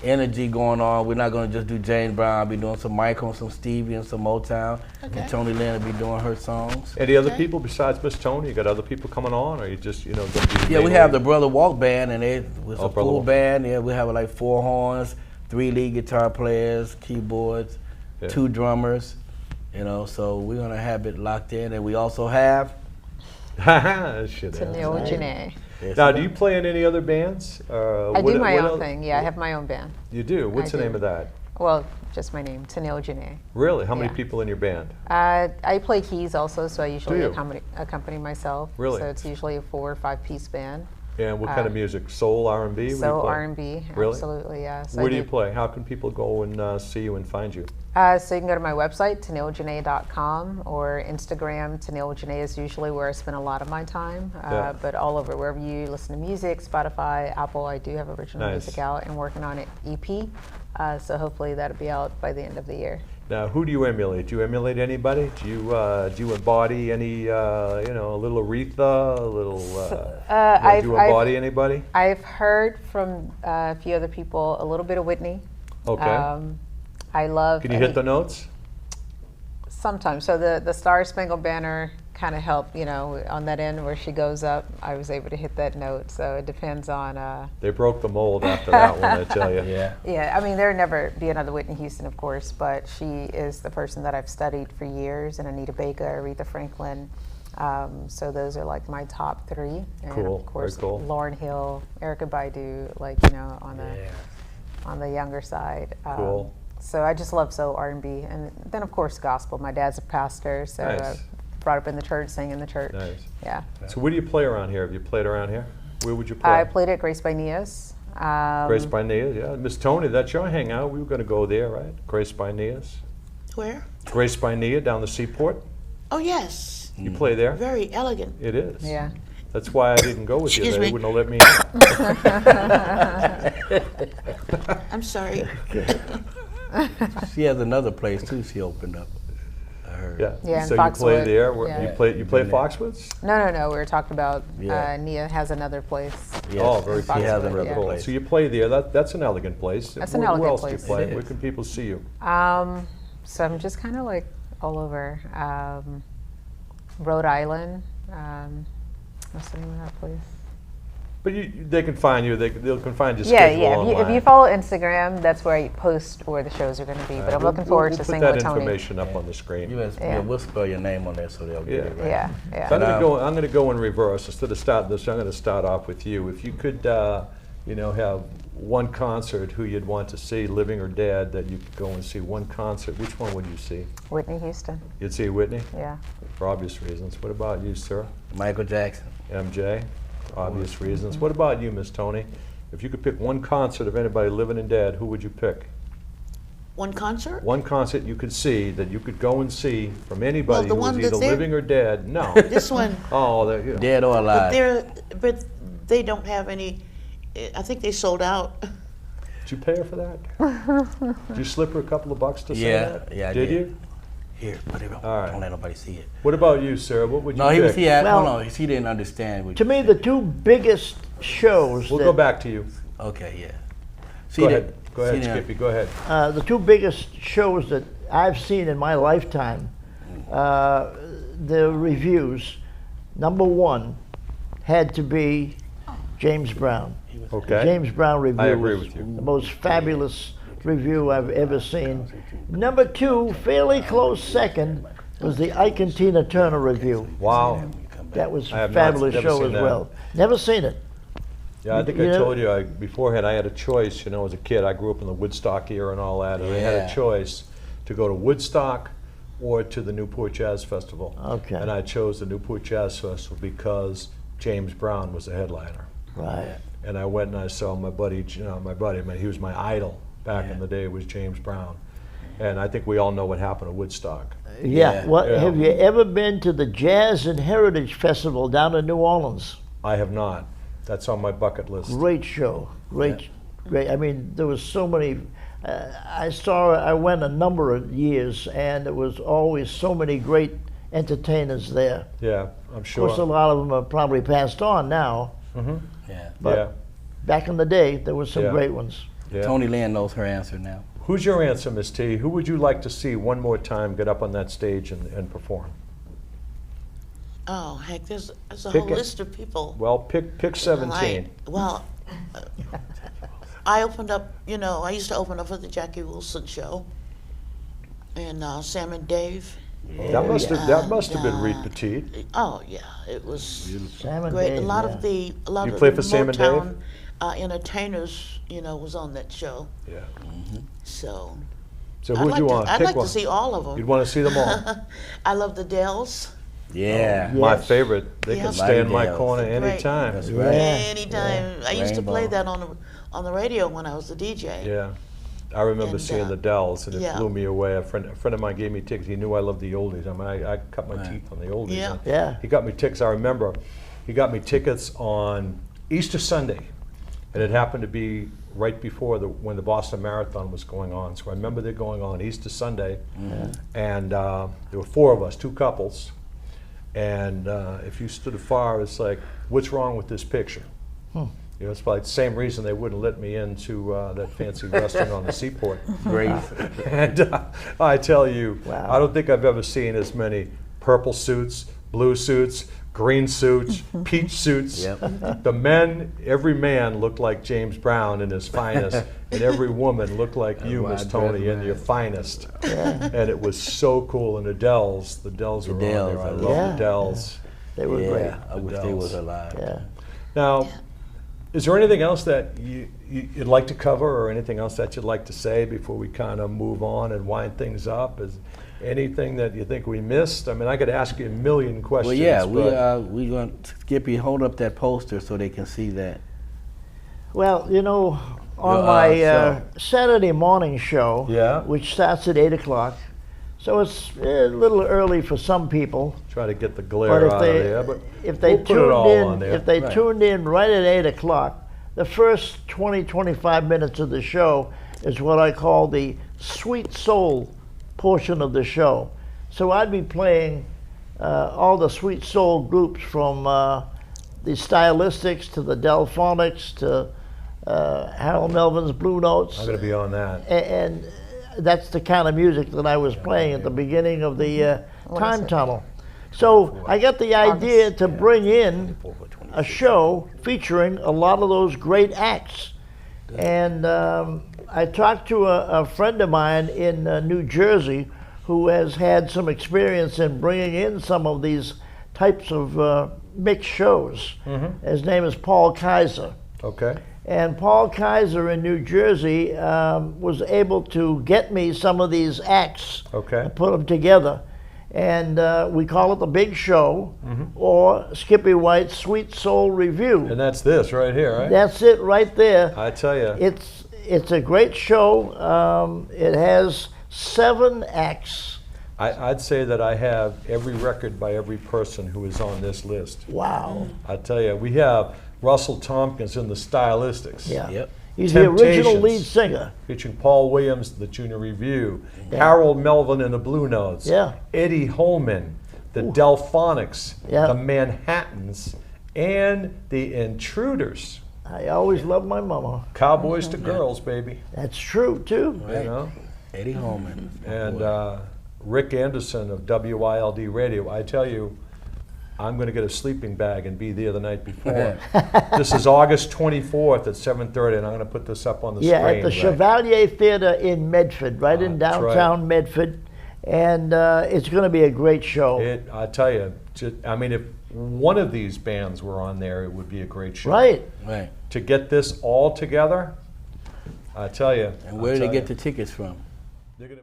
energy going on. We're not going to just do James Brown. I'll be doing some Michael, some Stevie, and some Motown. Okay. And Tony Lynn will be doing her songs. Any other Okay. people besides Miss Tony? You got other people coming on, or you just going to be? Yeah, we have the Brother Walk Band, and it's Oh, a Brother full Walk. band. Yeah, we have like 4 horns, 3 lead guitar players, keyboards, Yeah. 2 drummers. You know, so we're gonna have it locked in, and we also have. Shit. Tennille right. Janae. Now, do you play in any other bands? I do my own thing. Yeah, I have my own band. You do. What's I the do. name of that? Well, just my name, Tennille Janae. Really? How many Yeah. people in your band? I play keys also, so I usually you? accompany myself. Really? So it's usually a 4 or 5 piece band. And what kind of music? Soul, R&B? What do you So play? R&B, Really? absolutely, yeah. So Where do you play? How can people go and see you and find you? So you can go to my website, tennilljanae.com, or Instagram. Tennille Janae is usually where I spend a lot of my time. Yeah. But all over, wherever you listen to music, Spotify, Apple, I do have original Nice. music out and working on an EP. So hopefully that'll be out by the end of the year. Now, who do you emulate? Do you emulate anybody? Do you embody any, a little Aretha, a little? Do you embody anybody? I've heard from a few other people a little bit of Whitney. Okay. I love. Can you hit the notes? Sometimes. So the Star Spangled Banner kind of helped, on that end where she goes up. I was able to hit that note. So it depends on. They broke the mold after that one, I tell you. Yeah. Yeah, I mean, there'll never be another Whitney Houston, of course, but she is the person that I've studied for years, and Anita Baker, Aretha Franklin. So those are like my top 3. And Cool, of course, very cool. Lauryn Hill, Erykah Badu, on the younger side. Cool. So I just love soul, R&B, and then of course gospel. My dad's a pastor, so Nice. I brought up in the church, sang in the church. Nice. Yeah. So where do you play around here? Have you played around here? Where would you play? I played at Grace by Nias Grace by Nias, yeah. Miss Tony, that's your hangout. We were going to go there, right? Grace by Nias. Where? Grace by Nia down the seaport. Oh, yes. You play there? Very elegant. It is. Yeah. That's why I didn't go with you. Excuse They me. wouldn't have let me in. I'm sorry. She has another place too. She opened up. I heard. Yeah. Yeah, in So you play Foxwood. there. Yeah. You play Foxwoods? No. We were talking about Yeah. Nia has another place. Yes. Oh, very She cool. has Foxwood, another yeah. Cool. place. So you play there. That's an elegant place. That's an Where elegant else do you place. play? It Where is. can people see you? So I'm just kind of like all over. Rhode Island. What's the name of that place? But they can find you. They can find your Yeah, schedule yeah. If online. you follow Instagram, that's where I post where the shows are going to be. But I'm looking forward to We'll singing put with that Tony. information up on the screen. We'll spell your name on there so they'll get it right. Yeah, So yeah. I'm going to go in reverse. Instead of start this, I'm going to start off with you. If you could, have one concert who you'd want to see, living or dead, that you could go and see one concert, which one would you see? Whitney Houston. You'd see Whitney, Yeah. for obvious reasons. What about you, sir? Michael Jackson. MJ, obvious reasons. What about you, Miss Tony? If you could pick one concert of anybody living and dead, who would you pick? One concert? One concert you could see that you could go and see from anybody the who was one either that's there? living or dead. No. This one. Oh, Dead or But alive. they don't have any. I think they sold out. Did you pay her for that? Did you slip her a couple of bucks to say Yeah, that? yeah, I Did did. you? Here, put it on. All right. Don't let nobody see it. What about you, Sarah? What would you No, pick? he had, Well- hold on. He didn't understand. What To you me, said. the two biggest shows We'll that, go back to you. Okay, yeah. Go ahead. Go see ahead, that- Skippy. Go ahead. the two biggest shows that I've seen in my lifetime, the reviews, number one had to be James Brown. Okay. James Brown review I agree was with you. the most fabulous review I've ever seen. Number two, fairly close second, was the Ike and Tina Turner review. Wow. That was I a have fabulous never show seen as that. well. Never seen it. Yeah, I think You I know- told you beforehand I had a choice, as a kid. I grew up in the Woodstock era and all that, and I had Yeah. a choice to go to Woodstock or to the Newport Jazz Festival. Okay. And I chose the Newport Jazz Festival because James Brown was the headliner. Right. And I went and I saw my buddy, I mean, he was my idol back in the day, was James Brown. And I think we all know what happened at Woodstock. Yeah. Yeah. What Yeah. have you ever been to the Jazz and Heritage Festival down in New Orleans? I have not. That's on my bucket list. Great show. Great. I mean, there was so many. I went a number of years, and there was always so many great entertainers there. Yeah, I'm Of sure. course, a lot of them are probably passed on now, Yeah. but yeah, back in the day, there were some Yeah. great ones. yeah. Tony Lynn knows her answer now. Who's your answer, Miss T? Who would you like to see one more time get up on that stage and perform? Oh heck, there's a Pick whole it. list of people. Well, pick 17. Well, I opened up. I used to open up for the Jackie Wilson show, and Sam and Dave. That must have been Reed uh, Petite. Oh yeah, it was Sam and great. Dave, A lot yeah. of the You played for the Sam and Dave? Motown entertainers, was on that show. Yeah. So So who'd you want? I'd Pick like one. to see all of them. You'd want to see them all. I love the Dells. Yeah. Yeah. My Yes. favorite. They Yeah. can stay in my Mighty corner Dells. anytime. That's Yeah. right. Anytime. I used to play Rainbow. that on the radio when I was the DJ. Yeah. I remember And, seeing the Dells, and it yeah. blew me away. A friend of mine gave me tickets. He knew I loved the oldies. I mean, I cut my teeth on the oldies. Yeah. and Yeah. He got me tickets. I remember he got me tickets on Easter Sunday, and it happened to be right before when the Boston Marathon was going on. So I remember they're going on Easter Sunday, and there were four of us, two couples. And if you stood afar, it's like, what's wrong with this picture? It's probably the same reason they wouldn't let me into that fancy restaurant on the seaport. Great. And I tell you, Wow. I don't think I've ever seen as many purple suits, blue suits, green suits, peach suits. Yep. The men, every man looked like James Brown in his finest, and every woman looked like you, why I Miss Tony, dress in right. your finest. And it was so cool. And the Dells were on there. Dells, I I love love the Dells. They were great. Yeah. I wish they was alive. Yeah. Now, is there anything else that you'd like to cover, or anything else that you'd like to say before we kind of move on and wind things up? Is anything that you think we missed? I mean, I could ask you a million questions. Well, yeah, but we going to Skippy hold up that poster so they can see that. Well, you know, on Your, my show. Saturday morning show, Yeah. which starts at 8 o'clock, so it's a little early for some people. Try to get the But glare if out they of there, but if they we'll put it all tuned on in, there. if they Right. tuned in right at 8 o'clock, the first 20-25 minutes of the show is what I call the sweet soul portion of the show. So I'd be playing all the sweet soul groups from the Stylistics to the Delphonics to Harold Melvin's Blue Notes. I'm going to be on that. And that's the kind of music that I was playing at the beginning of the time tunnel. So I got the idea to bring in a show featuring a lot of those great acts. And I talked to a friend of mine in New Jersey who has had some experience in bringing in some of these types of mixed shows. His name is Paul Kaiser. Okay. And Paul Kaiser in New Jersey was able to get me some of these acts Okay. and put them together. And we call it the Big Show or Skippy White's Sweet Soul Review. And that's this right here, right? That's it right there. I tell you. It's a great show. It has 7 acts. I'd say that I have every record by every person who is on this list. Wow. I tell you, we have Russell Tompkins in the Stylistics. Yeah. Yep. He's the original Temptations. lead singer. Featuring Paul Williams, the Junior Review, Harold Melvin and the Blue Notes, Yeah. Eddie Holman, the Delphonics, Yeah. the Manhattans, and the Intruders. I always loved my mama. Cowboys to girls, baby. That's true, too. You know? Eddie Holman. And Rick Anderson of WILD Radio. I tell you, I'm going to get a sleeping bag and be there the night before. This is August 24th at 7:30, and I'm going to put this up on the Yeah, screen. at the right? Chevalier Theater in Medford, right in That's right. downtown Medford. And it's going to be a great show. I tell you, I mean, if one of these bands were on there, it would be a great show. Right. Right. To get this all together, I tell you. And where do they get the tickets from? They're gonna,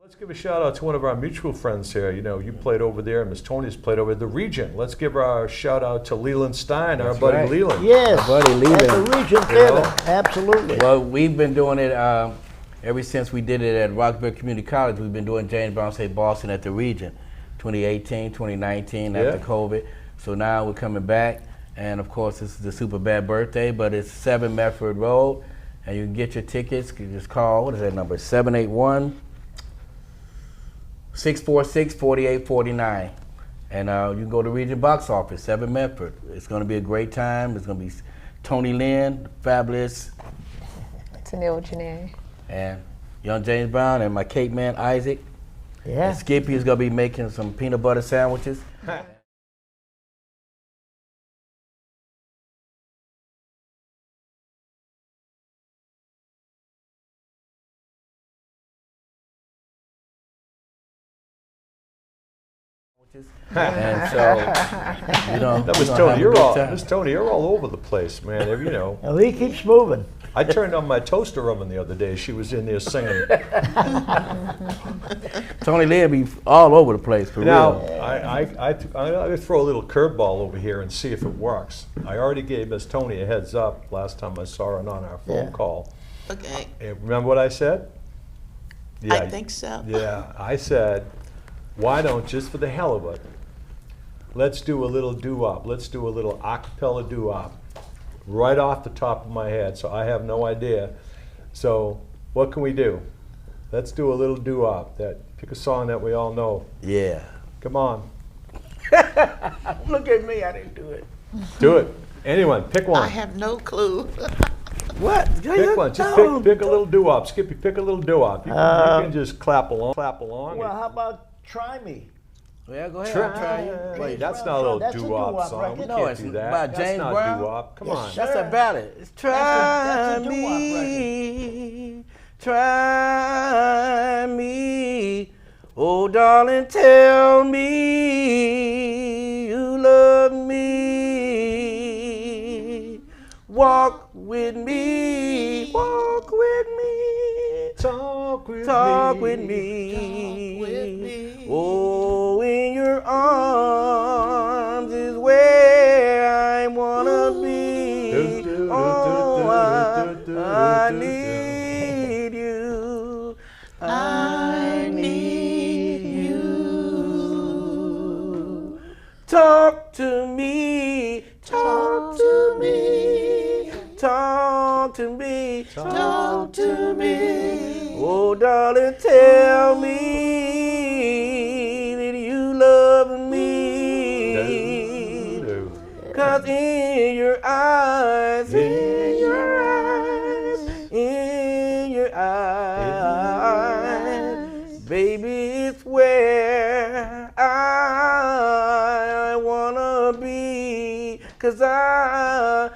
Let's give a shout out to one of our mutual friends here. You know, you played over there, and Miss Tony's played over at the Regent. Let's give our shout out to Leland Stein, our buddy right. Leland. Yes. My buddy At Leland. the Regent Theater. Absolutely. Well, we've been doing it ever since we did it at Roxbury Community College. We've been doing James Brown Say Boston at the Regent, 2018, 2019, after Yeah. COVID. So now we're coming back, and of course this is the super bad birthday, but it's 7 Medford Road, and you can get your tickets. You just call, what is that number, 781-646-4849. And you can go to Regent Box Office, 7 Medford. It's going to be a great time. It's going to be Tony Lynn, Fabulous, Tennille Janae. and young James Brown, and my cake man Isaac. Yeah. And Skippy is gonna be making some peanut butter sandwiches. And so, you know, That was we're gonna have Tony. a You're good all, time. Miss Tony, you're all over the place, man. You know, And he keeps moving. I turned on my toaster oven the other day. She was in there singing. Tony Lynn be all over the place for Now, real. I'm going to throw a little curveball over here and see if it works. I already gave Miss Tony a heads up last time I saw her on our phone Yeah. call. Okay, Remember what I said? I think so. Yeah, I said, why don't, just for the hell of it, let's do a little doo-wop. Let's do a little a cappella doo-wop right off the top of my head, so I have no idea. So what can we do? Let's do a little doo-wop. Pick a song that we all know. Yeah. Come on, Look at me, I didn't do it. do it. Anyone, pick I one. have no clue. What? Pick one. Just pick a little doo-wop. Skippy, pick a little doo-wop. You can just clap along. Well, how about Try Me? Yeah, go ahead. I'll try you. Wait, Wait, that's not a little That's a doo-wop doo-wop song. record. We No, can't it's do that. by That's James not Brown. doo-wop. Come Yes, on. sir. That's a ballad. It's try that's a doo-wop me, try me. Oh, darling, tell me you love me. Walk with me. Walk with me. Talk with Talk me. with me. Talk with me. Oh, in your arms is where I wanna be. Oh, I need you. I need you. Talk to me. Talk to me. Talk to me. Talk to me. Oh, darling, tell me that you love me. Cause in your eyes, in your eyes, in your eyes, baby, it's where I wanna be. Cause I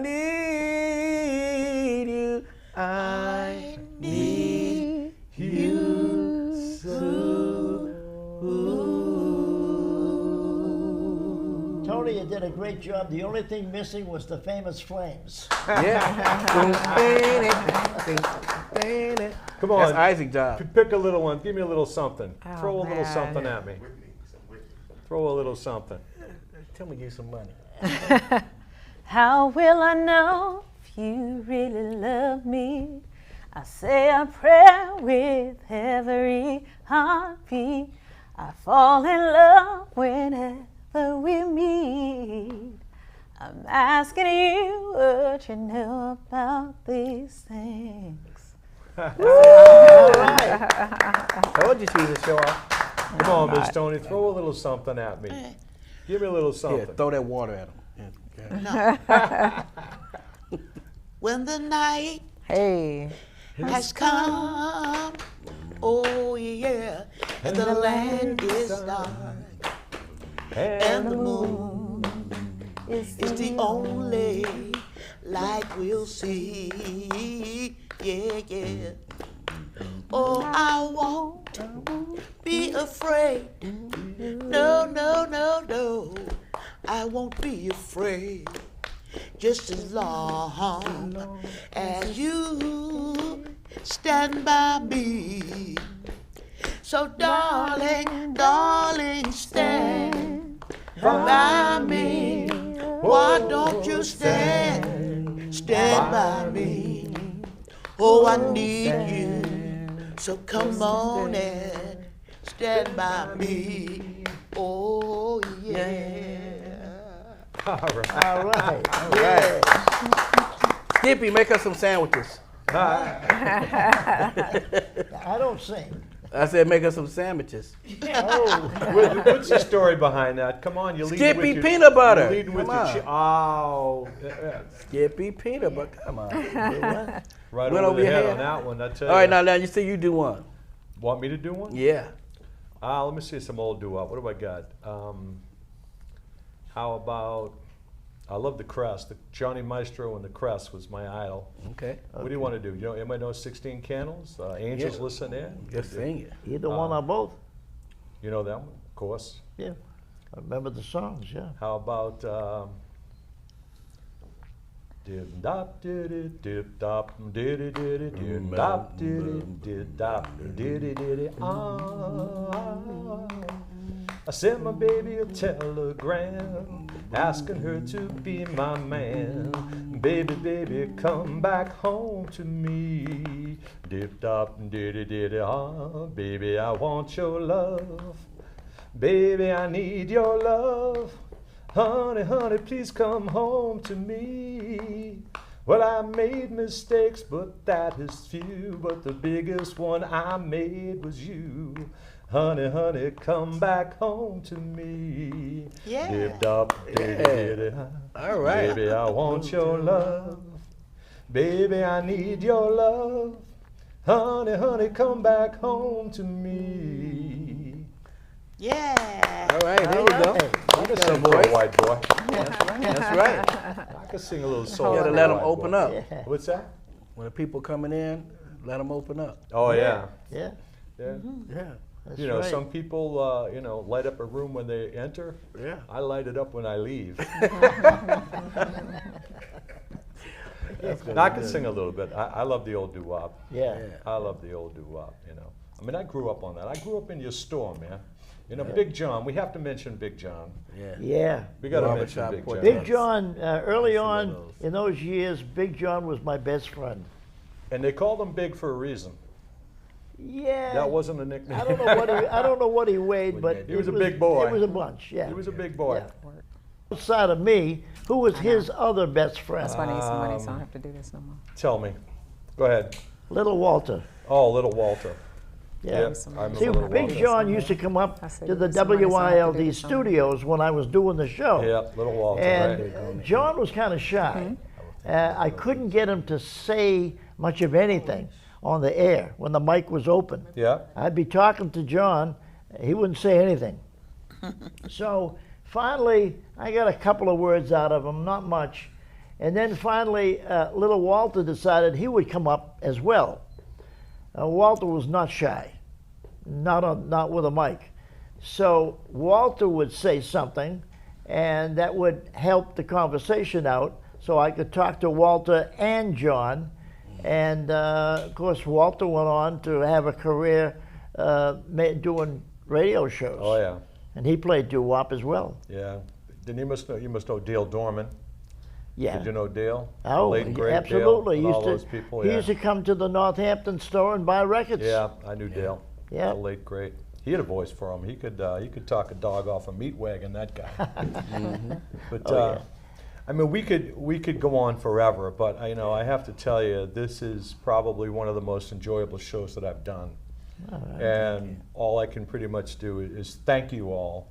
need you. I need you so. Tony, you did a great job. The only thing missing was the famous flames. Yeah. Come on. That's Isaac job. Pick a little one. Give me a little something. Oh, Throw a little man. something at me. Throw a little something. Tell me, give some money. How will I know if you really love me? I say a prayer with every heartbeat. I fall in love whenever we meet. I'm asking you what you know about these things. Told you she was a show off. Come on, Miss Tony. Throw a little something at me. Give me a little Yeah, something. throw that water at him. When the night Hey. has come, oh yeah, and the land is dark, and the moon is the only light we'll see. Yeah, yeah. Oh, I won't be afraid. No, no, no, no. I won't be afraid. Just as long as you stand by me. So, darling, darling, stand by me. Why don't you stand by me? Oh, I need you. So come on and stand by me. Oh, yeah. All right. All right. Right. Skippy, make us some sandwiches. I don't sing. I said, make us some sandwiches. Oh, What's the story behind that? Come on, you lead Skippy with your, peanut butter. You're leading with Come your on. oh, Skippy peanut butter. Come on. right Went over over the your head head. on that one. I tell All right, you. now you see you do one. Want me to do one? Yeah. Let me see some old doo-wop. What do I got? How about? I love the Crest. Johnny Maestro and the Crest was my idol. Okay. What do you want to do? You know, anybody know 16 Candles? Angels Yeah. Listen In. Just sing it. either one or both. You know that one, of course. Yeah. I remember the songs, yeah. How about dip dop diddy dip dop diddy diddy dip dop diddy dip dop diddy diddy I sent my baby a telegram asking her to be my man. Baby, baby, come back home to me. Dip dop diddy diddy baby, I want your love. Baby, I need your love. Honey, honey, please come home to me. Well, I made mistakes, but that is few. But the biggest one I made was you. Honey, honey, come back home to me. Yeah. Dip dop, diddy, diddy, All right. Baby, I want your love. Baby, I need your love. Honey, honey, come back home to me. Yeah. All right, there you go. I can got a sing for a voice. white boy. That's right. I can sing a little soul. You gotta for let a them white open boy. up. What's that? When the people coming in, let them open up. Oh yeah, Yeah. yeah. Yeah. That's You know, right. some people, you know, light up a room when they enter. Yeah. I light it up when I leave. Now, I can sing a little bit. I love the old doo-wop. Yeah. I love the old doo-wop, you know. I mean, I grew up on that. I grew up in your store, man. You know, Big John, we have to mention Big John. Yeah. Yeah. We got to Barber mention shop, Big Port John. Big John, early Some of on those. in those years, Big John was my best friend. And they called him Big for a reason. Yeah. That wasn't a nickname. I don't know what he weighed, but He was it a big boy. It was a bunch. Yeah. He was a big boy. Yeah. Outside of me, who was his other best friend? That's why I need some money, so I don't have to do this no more. Tell me. Go ahead. Little Walter. Oh, little Walter. Yeah. Yep, I remember See, little Big Walter. John used to come up I said, to the "Give me some money so I have to do WYLD this somewhere." studios when I was doing the show. Yeah, little Walter. And right. John was kind of shy. I couldn't get him to say much of anything on the air when the mic was open. Yeah. I'd be talking to John, he wouldn't say anything. So finally, I got a couple of words out of him, not much. And then finally, little Walter decided he would come up as well. Walter was not shy, not with a mic. So Walter would say something, and that would help the conversation out, so I could talk to Walter and John. And of course, Walter went on to have a career doing radio shows. Oh, yeah. And he played doo-wop as well. Yeah. Then you must know Dale Dorman. Yeah. Did you know Dale? The Oh, late, great absolutely. Dale, and all He those people. he Yeah. used to come to the Northampton store and buy records. Yeah, I knew Dale. Yeah. The late, great. He had a voice for him. He could talk a dog off a meat wagon, that guy. But Oh, yeah. I mean, we could go on forever, but you know, I have to tell you, this is probably one of the most enjoyable shows that I've done. And all I can pretty much do is thank you all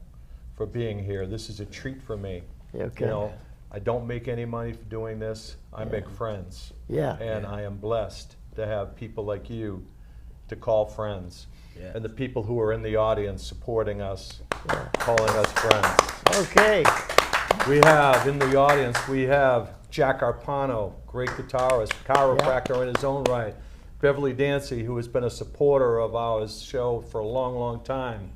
for being here. This is a treat for me. Okay. You know, I don't make any money for doing this. I make friends. Yeah. And I am blessed to have people like you to call friends. Yeah. And the people who are in the audience supporting us, calling us friends. Okay. We have in the audience, we have Jack Arpano, great guitarist, chiropractor in his own right. Beverly Dancy, who has been a supporter of our show for a long, long time.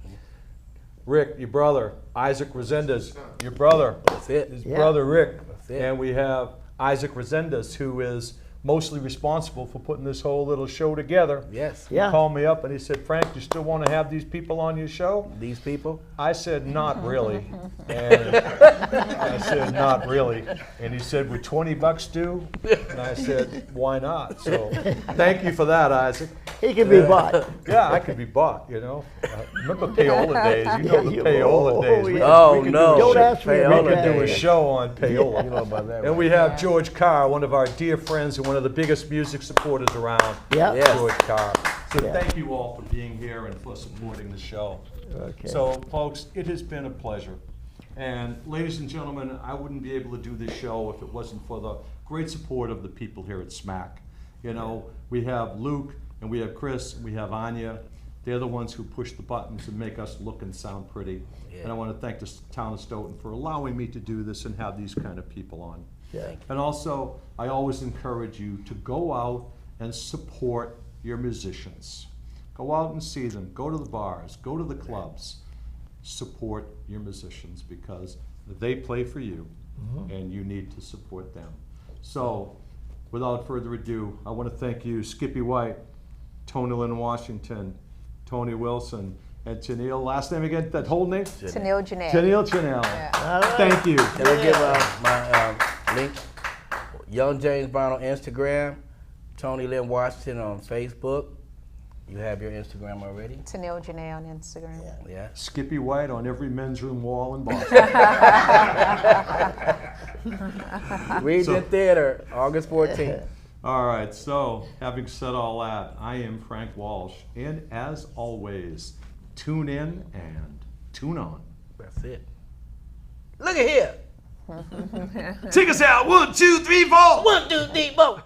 Rick, your brother. Isaac Resendez, your brother. That's it. His Yeah. brother Rick. That's it. And we have Isaac Resendez, who is mostly responsible for putting this whole little show together. Yes. Yeah. He called me up and he said, Frank, you still want to have these people on your show? These people. I said, not really. And I said, not really. And he said, would $20 do? And I said, why not? So thank you for that, Isaac. He can be bought. Yeah, I could be bought, you know. Remember payola days? You know the Yeah, payola oh, days. yeah. Oh, could do no. a Don't show- ask me We about could that. do a show on payola. You know about that, And right? we have George Carr, one of our dear friends and one of the biggest music supporters around. Yeah. Yes. George Carr. So Yeah. thank you all for being here and for supporting the show. Okay. So, folks, it has been a pleasure. And ladies and gentlemen, I wouldn't be able to do this show if it wasn't for the great support of the people here at SMAC. You know, we have Luke and we have Chris and we have Anya. They're the ones who push the buttons and make us look and sound pretty. Yeah. And I want to thank the town of Stoughton for allowing me to do this and have these kind of people on. Yeah. And also, I always encourage you to go out and support your musicians. Go out and see them. Go to the bars. Go to the clubs. Support your musicians because they play for you and you need to support them. So, without further ado, I want to thank you, Skippy White, Tony Lynn Washington, Tony Wilson, and Tennille. Last name again, that whole name? Tennille Janae. Tennille Chanel. All right. Thank you. Can I give my link? Young James Brown on Instagram, Tony Lynn Washington on Facebook. You have your Instagram already? Tennille Janae on Instagram. Yeah. Skippy White on every men's room wall in Boston. Regent Theater, August 14th. All right, so having said all that, I am Frank Walsh, and as always, tune in and tune on. That's it. Look at here. Take us out. 1, 2, 3, 4. 1, 2, 3, 4.